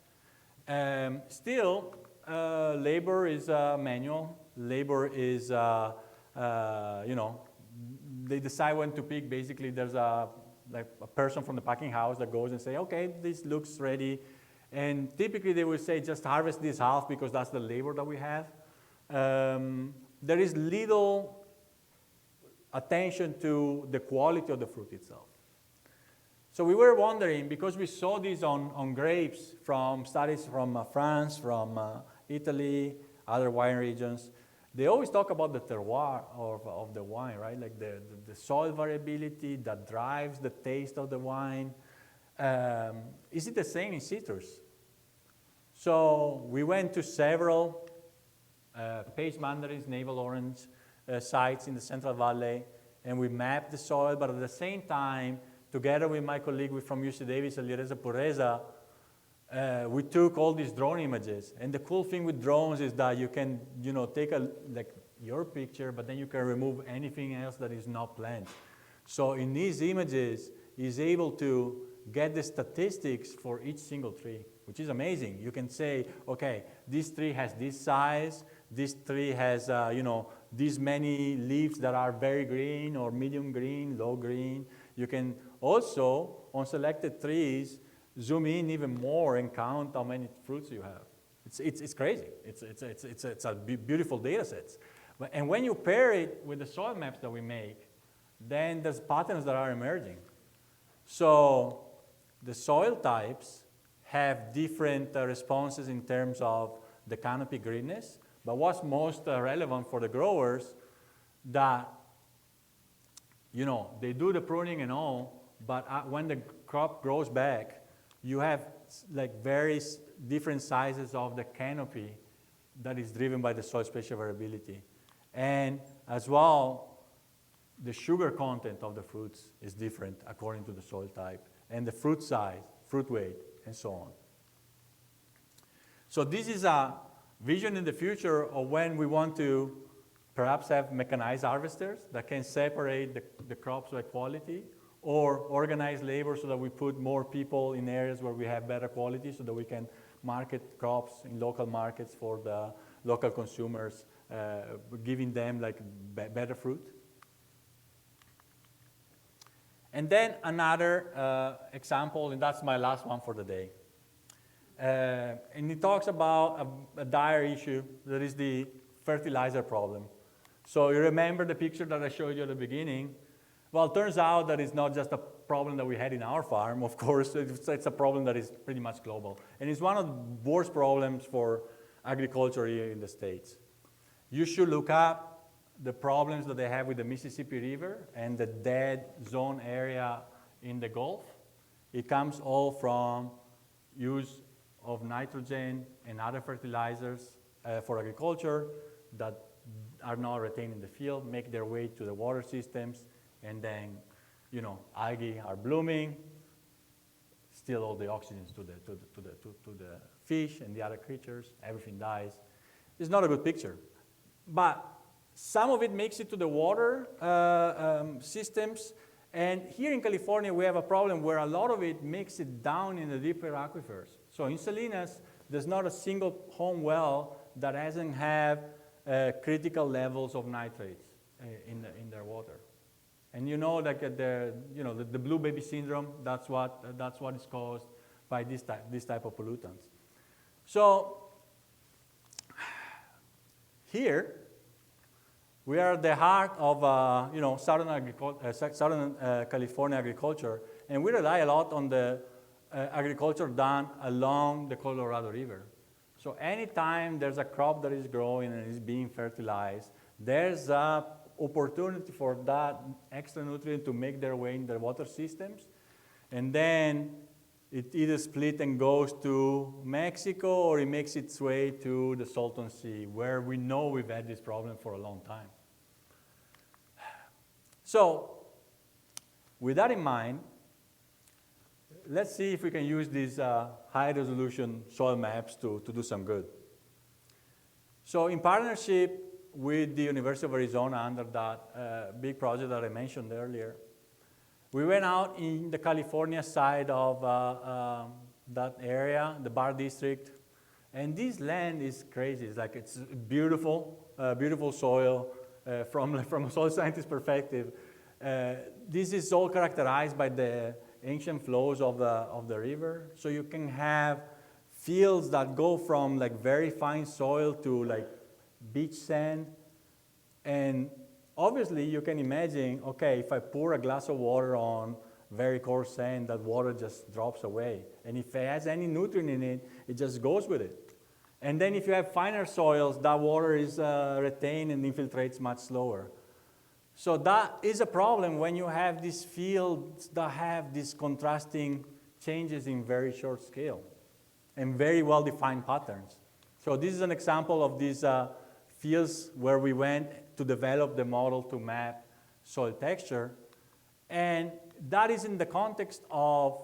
Still, labor is manual. Labor is, they decide when to pick. Basically, there's a person from the packing house that goes and say, okay, this looks ready. And typically, they will say, just harvest this half because that's the labor that we have. There is little attention to the quality of the fruit itself. So we were wondering, because we saw this on grapes from studies from France, from Italy, other wine regions, they always talk about the terroir of the wine, right? Like the soil variability that drives the taste of the wine. Is it the same in citrus? So we went to several Page mandarins, navel orange sites in the Central Valley, and we mapped the soil, but at the same time, together with my colleague from UC Davis, Alireza Pureza, we took all these drone images. And the cool thing with drones is that you can, take your picture, but then you can remove anything else that is not planned. So in these images, he's able to get the statistics for each single tree, which is amazing. You can say, okay, this tree has this size, this tree has, these many leaves that are very green or medium green, low green. You can also, on selected trees, zoom in even more and count how many fruits you have. It's crazy. It's a beautiful data sets. And when you pair it with the soil maps that we make, then there's patterns that are emerging. So the soil types have different responses in terms of the canopy greenness. But what's most relevant for the growers, that, they do the pruning and all, but when the crop grows back, you have very different sizes of the canopy that is driven by the soil spatial variability. And as well, the sugar content of the fruits is different according to the soil type, and the fruit size, fruit weight, and so on. So this is a vision in the future of when we want to perhaps have mechanized harvesters that can separate the crops by quality, or organize labor so that we put more people in areas where we have better quality so that we can market crops in local markets for the local consumers, giving them better fruit. And then another example, and that's my last one for the day. And it talks about a dire issue, that is the fertilizer problem. So you remember the picture that I showed you at the beginning? Well, it turns out that it's not just a problem that we had in our farm, of course. It's a problem that is pretty much global. And it's one of the worst problems for agriculture here in the States. You should look up the problems that they have with the Mississippi River and the dead zone area in the Gulf. It comes all from use of nitrogen and other fertilizers for agriculture that are not retained in the field, make their way to the water systems, and then, algae are blooming, steal all the oxygen to the fish and the other creatures, everything dies. It's not a good picture. But some of it makes it to the water systems, and here in California we have a problem where a lot of it makes it down in the deeper aquifers. So in Salinas, there's not a single home well that doesn't have critical levels of nitrates in their water. And the blue baby syndrome, that's what is caused by this type of pollutants. So here We are the heart of southern California agriculture, and we rely a lot on the agriculture done along the Colorado River. So anytime there's a crop that is growing and is being fertilized, there's an opportunity for that extra nutrient to make their way in the water systems, and then it either split and goes to Mexico, or it makes its way to the Salton Sea, where we know we've had this problem for a long time. So, with that in mind, let's see if we can use these high-resolution soil maps to do some good. So, in partnership with the University of Arizona under that big project that I mentioned earlier, we went out in the California side of that area, the Bar District, and this land is crazy. It's like it's beautiful, beautiful soil from a soil scientist perspective. This is all characterized by the ancient flows of the river. So you can have fields that go from like very fine soil to like beach sand, and obviously, you can imagine, okay, if I pour a glass of water on very coarse sand, that water just drops away. And if it has any nutrient in it, it just goes with it. And then if you have finer soils, that water is retained and infiltrates much slower. So that is a problem when you have these fields that have these contrasting changes in very short scale and very well-defined patterns. So this is an example of these fields where we went to develop the model to map soil texture. And that is in the context of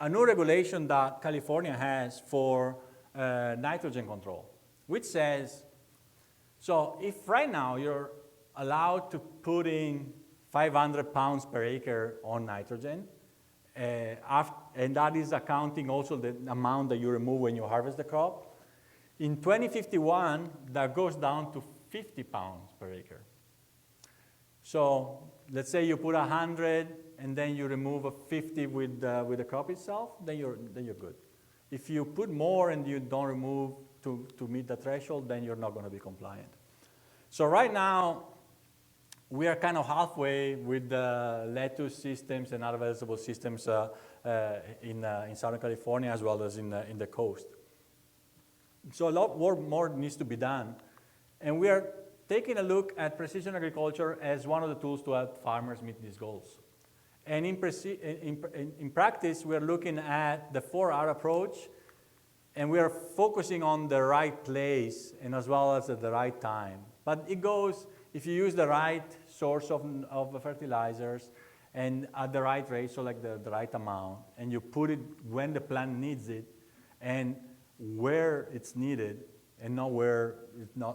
a new regulation that California has for nitrogen control, which says, so if right now you're allowed to put in 500 pounds per acre on nitrogen, and that is accounting also the amount that you remove when you harvest the crop, in 2051, that goes down to 50 pounds per acre. So let's say you put 100 and then you remove a 50 with the crop itself, then you're good. If you put more and you don't remove to meet the threshold, then you're not going to be compliant. So right now, we are kind of halfway with the lettuce systems and other vegetable systems in Southern California as well as in the coast. So a lot more needs to be done. And we are taking a look at precision agriculture as one of the tools to help farmers meet these goals. And in practice, we are looking at the 4R approach, and we are focusing on the right place and as well as at the right time. But it goes, if you use the right source of fertilizers and at the right ratio, like the right amount, and you put it when the plant needs it and where it's needed and not where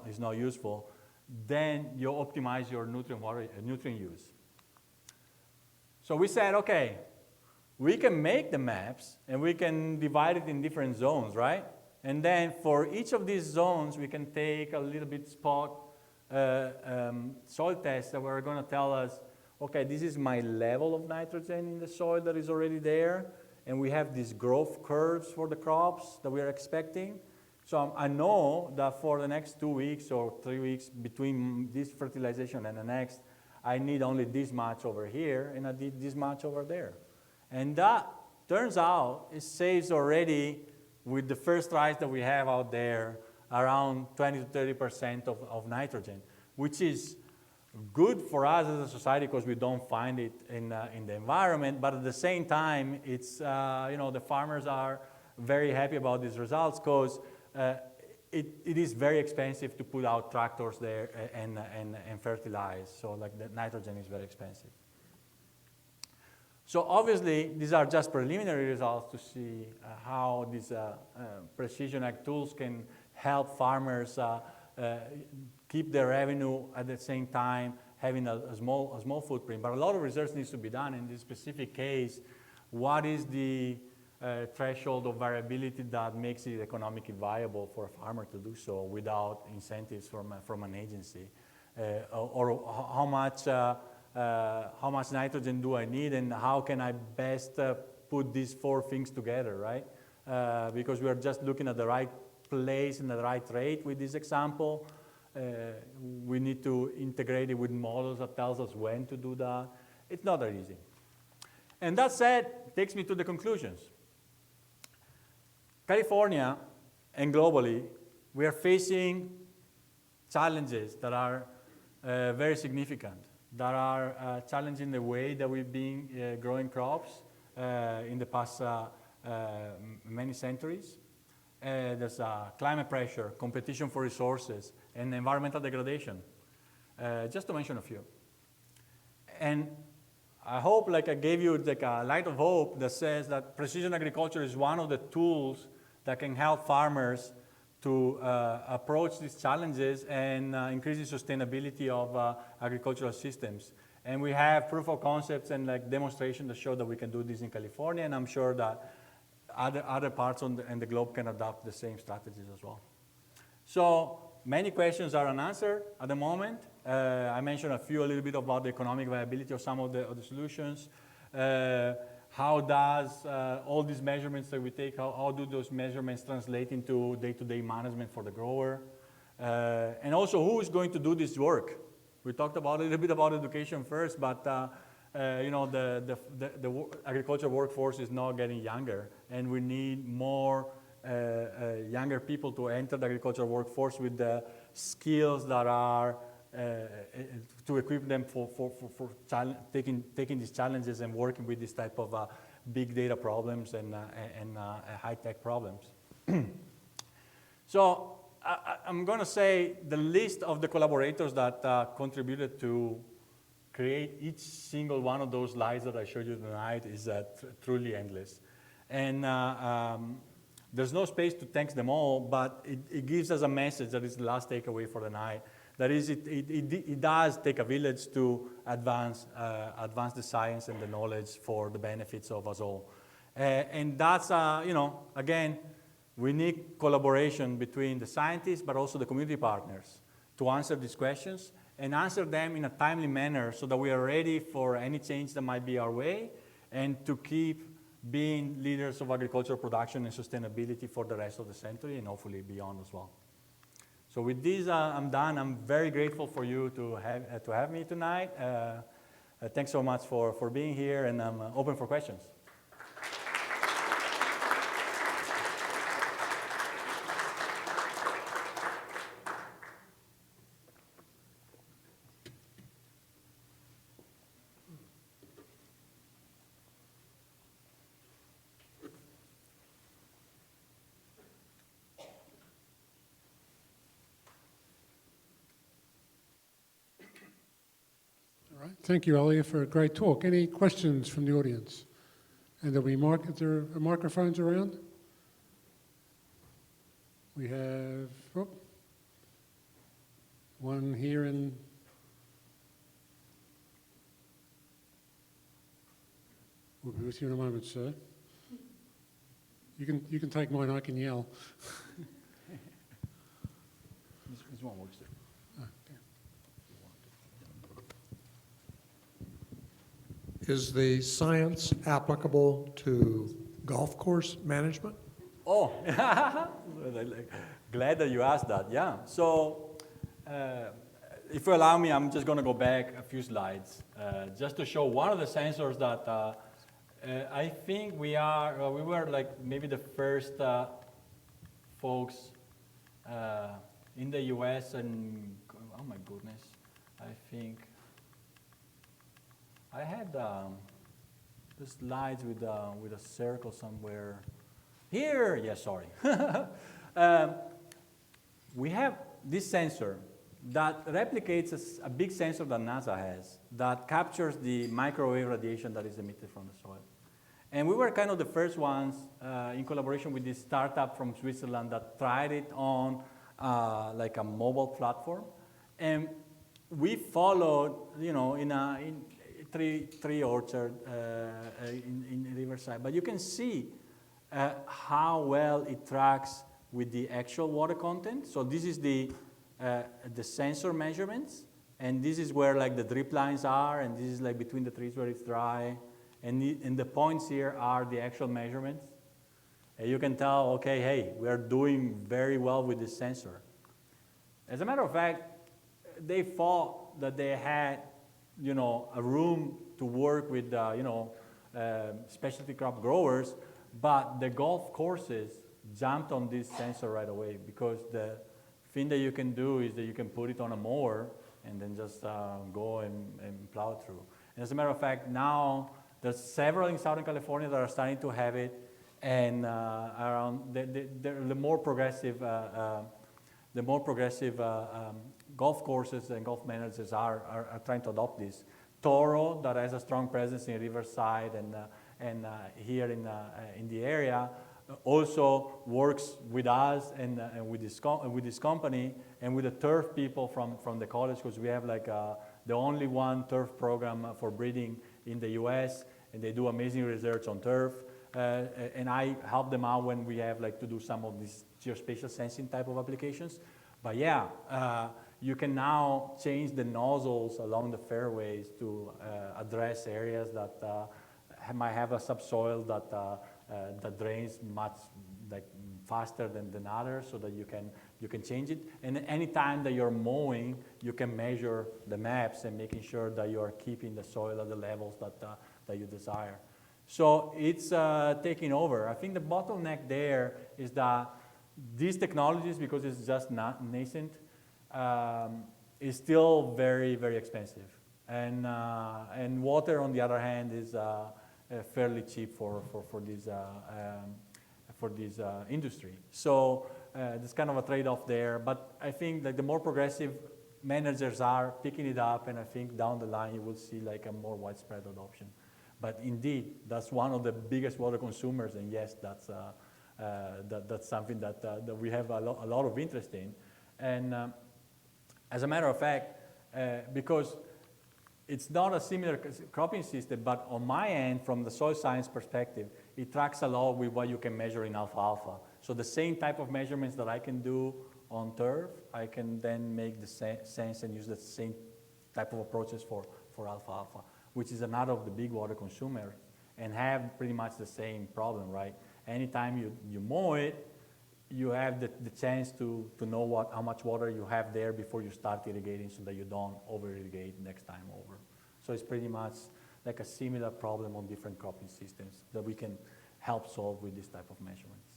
it's not useful, then you optimize your nutrient use. So we said, okay, we can make the maps and we can divide it in different zones, right? And then for each of these zones, we can take a little bit spot soil tests that were going to tell us, okay, this is my level of nitrogen in the soil that is already there, and we have these growth curves for the crops that we are expecting. So I know that for the next 2 weeks or 3 weeks between this fertilization and the next, I need only this much over here, and I need this much over there. And that turns out it saves already, with the first rise that we have out there, around 20 to 30% of nitrogen, which is good for us as a society because we don't find it in the environment, but at the same time, it's, the farmers are very happy about these results because it is very expensive to put out tractors there and fertilize. So like the nitrogen is very expensive. So obviously, these are just preliminary results to see how these precision ag tools can help farmers keep their revenue at the same time having a small footprint. But a lot of research needs to be done in this specific case. What is the threshold of variability that makes it economically viable for a farmer to do so without incentives from an agency? Or how much nitrogen do I need, and how can I best put these four things together, right? Because we are just looking at the right place and the right rate with this example. we need to integrate it with models that tells us when to do that. It's not that easy. And that said, takes me to the conclusions. California and globally, we are facing challenges that are very significant, that are challenging the way that we've been growing crops in the past many centuries. There's climate pressure, competition for resources, and environmental degradation, just to mention a few. And I hope, like I gave you like a light of hope that says that precision agriculture is one of the tools that can help farmers to approach these challenges and increase the sustainability of agricultural systems. And we have proof of concepts and like demonstration that show that we can do this in California, and I'm sure that other parts in the globe can adopt the same strategies as well. So many questions are unanswered at the moment. I mentioned a little bit about the economic viability of some of the solutions. How does all these measurements that we take, how do those measurements translate into day-to-day management for the grower? And also, who is going to do this work? We talked about a little bit about education first, but you know, the agriculture workforce is now getting younger, and we need more younger people to enter the agricultural workforce with the skills that are to equip them for taking these challenges and working with this type of big data problems and high-tech problems. So I'm going to say the list of the collaborators that contributed to create each single one of those slides that I showed you tonight is truly endless. And there's no space to thank them all, but it gives us a message that is the last takeaway for the night. That is, it does take a village to advance the science and the knowledge for the benefits of us all. And that's, you know, again, we need collaboration between the scientists, but also the community partners to answer these questions and answer them in a timely manner so that we are ready for any change that might be our way and to keep being leaders of agricultural production and sustainability for the rest of the century and hopefully beyond as well. So with this, I'm done. I'm very grateful for you to have me tonight. Thanks so much for being here, and I'm open for questions. All right. Thank you, Elia, for a great talk. Any questions from the audience? And is there microphones around? We have one here in. We'll be with you in a moment, sir. You can take mine. I can yell. This one works too. Is the science applicable to golf course management? Oh, glad that you asked that, yeah. So, if you allow me, I'm just going to go back a few slides just to show one of the sensors that I think we were like maybe the first folks in the US, and oh my goodness, I think I had the slides with a circle somewhere. Here, yes, sorry. We have this sensor that replicates a big sensor that NASA has that captures the microwave radiation that is emitted from the soil. And we were kind of the first ones in collaboration with this startup from Switzerland that tried it on like a mobile platform. And we followed, you know, in tree orchard in Riverside. But you can see how well it tracks with the actual water content. So this is the sensor measurements, and this is where like the drip lines are, and this is like between the trees where it's dry, and the points here are the actual measurements. And you can tell, okay, hey, we are doing very well with this sensor. As a matter of fact, they thought that they had, a room to work with, specialty crop growers, but the golf courses jumped on this sensor right away, because the thing that you can do is that you can put it on a mower and then just go and plow through. And as a matter of fact, now there's several in Southern California that are starting to have it, and around the more progressive golf courses and golf managers are trying to adopt this. Toro, that has a strong presence in Riverside and here in the area, also works with us and with this company and with the turf people from the college, because we have like the only one turf program for breeding in the U.S., and they do amazing research on turf. And I help them out when we have like to do some of these geospatial sensing type of applications. But yeah, you can now change the nozzles along the fairways to address areas that might have a subsoil that drains much like faster than others, so that you can change it. And anytime that you're mowing, you can measure the maps and making sure that you are keeping the soil at the levels that you desire. So it's taking over. I think the bottleneck there is that these technologies, because it's just not nascent, is still very, very expensive. And water, on the other hand, is fairly cheap for this industry. So there's kind of a trade-off there. But I think that the more progressive managers are picking it up, and I think down the line you will see like a more widespread adoption. But indeed, that's one of the biggest water consumers, and yes, that's something that we have a lot of interest in. And as a matter of fact, because it's not a similar cropping system, but on my end, from the soil science perspective, it tracks a lot with what you can measure in alfalfa. So the same type of measurements that I can do on turf, I can then make the sense and use the same type of approaches for alfalfa, which is another of the big water consumers, and have pretty much the same problem, right? Anytime you mow it, you have the chance to know how much water you have there before you start irrigating, so that you don't over-irrigate next time over. So it's pretty much like a similar problem on different cropping systems that we can help solve with this type of measurements.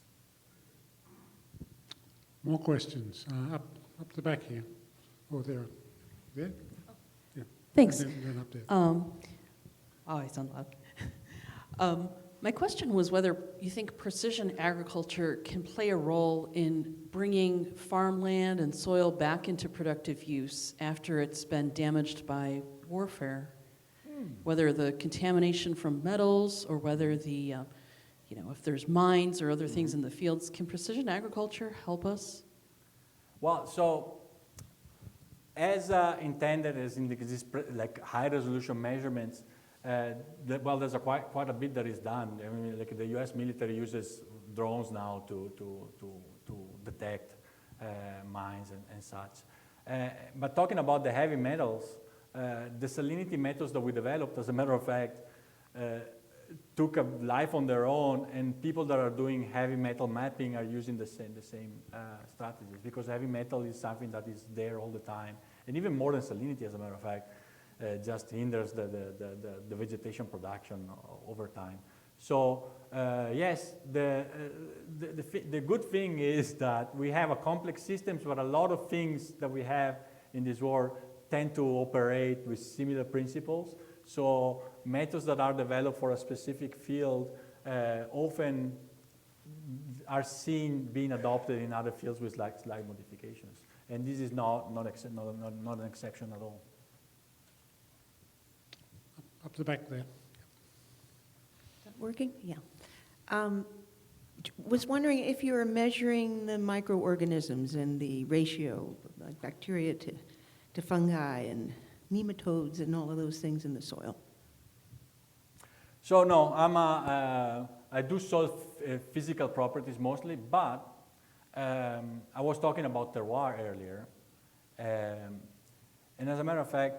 More questions? Up the back here. Oh, there. Yeah? Thanks. Then up there. I sound loud. My question was whether you think precision agriculture can play a role in bringing farmland and soil back into productive use after it's been damaged by warfare, whether the contamination from metals or whether the, if there's mines or other things in the fields. Can precision agriculture help us? Well, so as intended as in this like high resolution measurements, there's quite a bit that is done. I mean, like the U.S. military uses drones now to detect mines and such. But talking about the heavy metals, the salinity methods that we developed, as a matter of fact, took a life on their own, and people that are doing heavy metal mapping are using the same strategies, because heavy metal is something that is there all the time, and even more than salinity, as a matter of fact. Just hinders the vegetation production over time. So yes, the good thing is that we have a complex systems, but a lot of things that we have in this world tend to operate with similar principles. So methods that are developed for a specific field often are seen being adopted in other fields with slight modifications. And this is not an exception at all. Up the back there. Working? Yeah. Was wondering if you were measuring the microorganisms and the ratio, like bacteria to fungi and nematodes and all of those things in the soil. So no, I do solve physical properties mostly, but I was talking about terroir earlier. And as a matter of fact,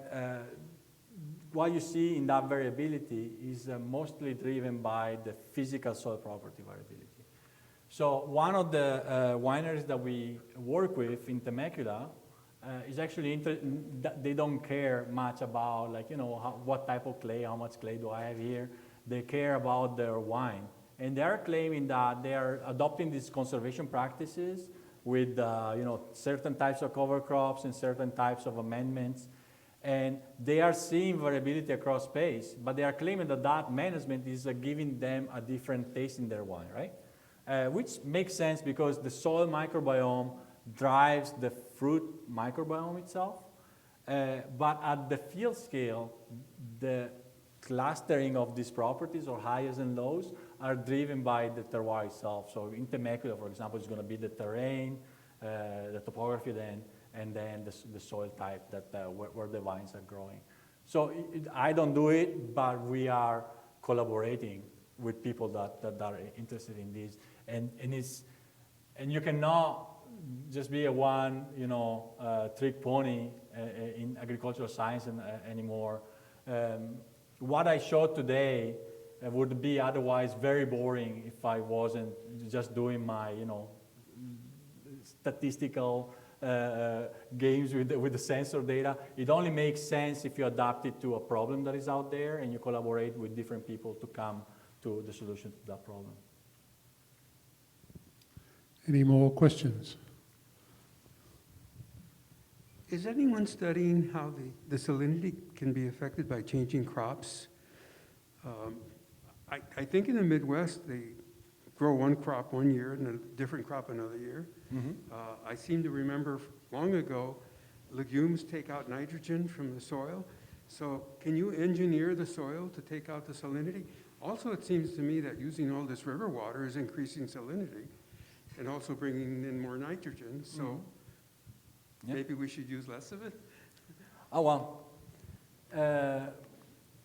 what you see in that variability is mostly driven by the physical soil property variability. So one of the wineries that we work with in Temecula is actually they don't care much about, like, you know, what type of clay, how much clay do I have here. They care about their wine. And they are claiming that they are adopting these conservation practices with, you know, certain types of cover crops and certain types of amendments. And they are seeing variability across space, but they are claiming that that management is giving them a different taste in their wine, right? Which makes sense because the soil microbiome drives the fruit microbiome itself. But at the field scale, the clustering of these properties, or highs and lows, are driven by the terroir itself. So in Temecula, for example, it's going to be the terrain, the topography then, and then the soil type that where the vines are growing. So I don't do it, but we are collaborating with people that are interested in this. And you cannot just be a one, you know, trick pony in agricultural science anymore. What I showed today would be otherwise very boring if I wasn't just doing my, you know, statistical games with the sensor data. It only makes sense if you adapt it to a problem that is out there and you collaborate with different people to come to the solution to that problem. Any more questions? Is anyone studying how the salinity can be affected by changing crops? I think in the Midwest, they grow one crop one year and a different crop another year. Mm-hmm. I seem to remember long ago, legumes take out nitrogen from the soil. So can you engineer the soil to take out the salinity? Also, it seems to me that using all this river water is increasing salinity and also bringing in more nitrogen. So. Mm-hmm. Yep. Maybe we should use less of it? Oh, well,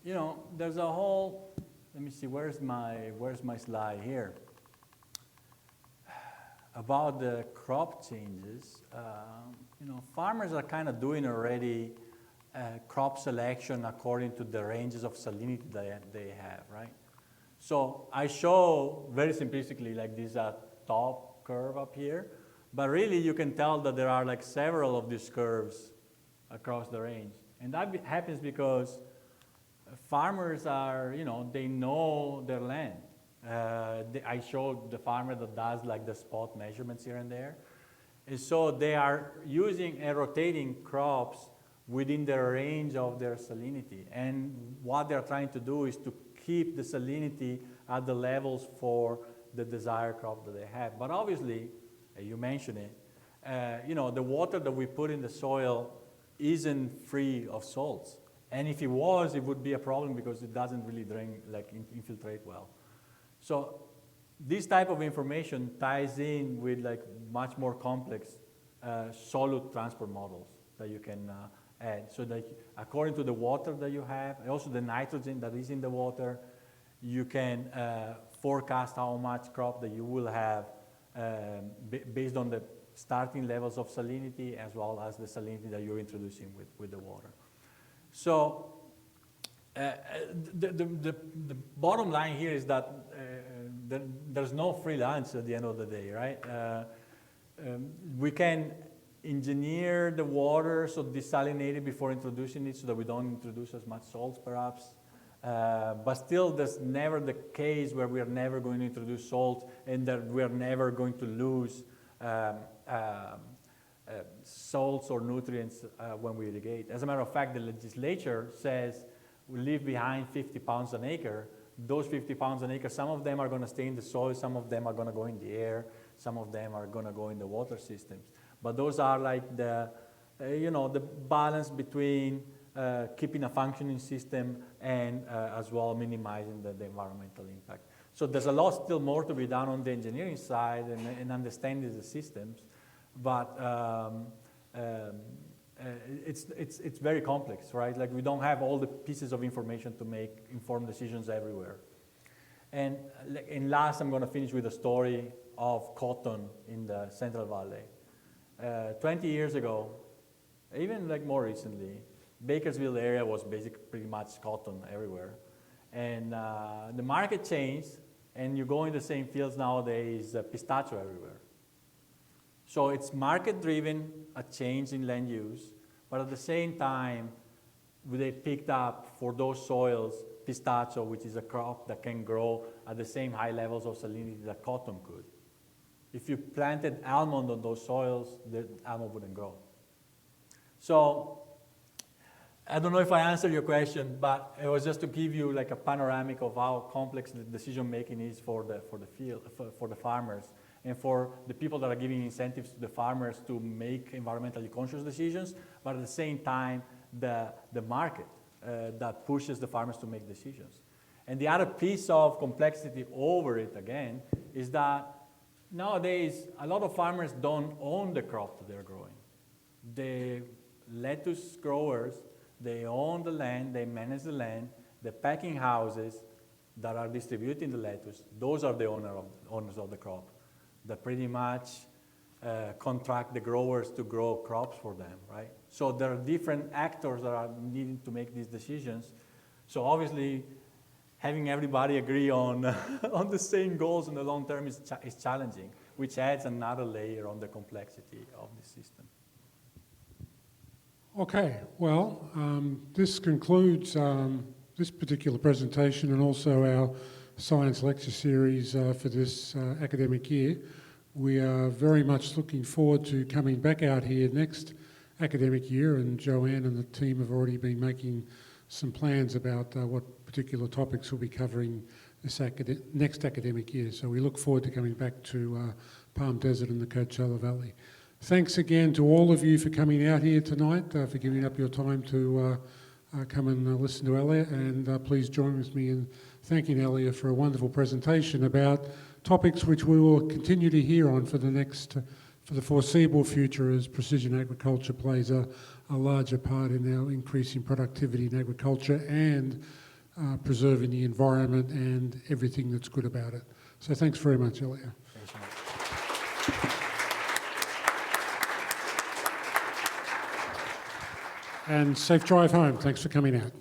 you know, there's a whole, let me see, where's my slide here? About the crop changes, you know, farmers are kind of doing already crop selection according to the ranges of salinity that they have, right? So I show very simplistically like this top curve up here. But really, you can tell that there are like several of these curves across the range. And that happens because farmers are, you know, they know their land. I showed the farmer that does like the spot measurements here and there. And so they are using and rotating crops within the range of their salinity. And what they're trying to do is to keep the salinity at the levels for the desired crop that they have. But obviously, you mentioned it, you know, the water that we put in the soil isn't free of salts. And if it was, it would be a problem because it doesn't really drain, like infiltrate well. So this type of information ties in with like much more complex solute transport models that you can add. So that according to the water that you have, and also the nitrogen that is in the water, you can forecast how much crop that you will have based on the starting levels of salinity as well as the salinity that you're introducing with the water. So the bottom line here is that there's no free lunch at the end of the day, right? We can engineer the water so desalinate it before introducing it so that we don't introduce as much salts perhaps. But still, there's never the case where we are never going to introduce salt and that we are never going to lose salts or nutrients when we irrigate. As a matter of fact, the legislature says we leave behind 50 pounds an acre. Those 50 pounds an acre, some of them are going to stay in the soil, some of them are going to go in the air, some of them are going to go in the water systems. But those are like the, you know, the balance between keeping a functioning system and as well minimizing the environmental impact. So there's a lot still more to be done on the engineering side and understanding the systems, but it's very complex, right? Like we don't have all the pieces of information to make informed decisions everywhere. And last, I'm going to finish with a story of cotton in the Central Valley. 20 years ago, even like more recently, Bakersfield area was basically pretty much cotton everywhere. And the market changed, and you go in the same fields nowadays, pistachio everywhere. So it's market-driven, a change in land use, but at the same time, they picked up for those soils pistachio, which is a crop that can grow at the same high levels of salinity that cotton could. If you planted almond on those soils, the almond wouldn't grow. So I don't know if I answered your question, but it was just to give you like a panoramic of how complex the decision making is for the field, for the farmers, and for the people that are giving incentives to the farmers to make environmentally conscious decisions, but at the same time, the market that pushes the farmers to make decisions. And the other piece of complexity over it again is that nowadays a lot of farmers don't own the crop that they're growing. The lettuce growers, they own the land, they manage the land, the packing houses that are distributing the lettuce, those are the owners of the crop that pretty much contract the growers to grow crops for them, right? So there are different actors that are needing to make these decisions. So obviously, having everybody agree on, on the same goals in the long term is challenging, which adds another layer on the complexity of the system. Okay, well, this concludes this particular presentation and also our science lecture series for this academic year. We are very much looking forward to coming back out here next academic year, and Joanne and the team have already been making some plans about what particular topics we'll be covering this next academic year. So we look forward to coming back to Palm Desert and the Coachella Valley. Thanks again to all of you for coming out here tonight, for giving up your time to come and listen to Elia, and please join with me in thanking Elia for a wonderful presentation about topics which we will continue to hear on for the foreseeable future as precision agriculture plays a larger part in our increasing productivity in agriculture and preserving the environment and everything that's good about it. So thanks very much, Elia. And safe drive home. Thanks for coming out.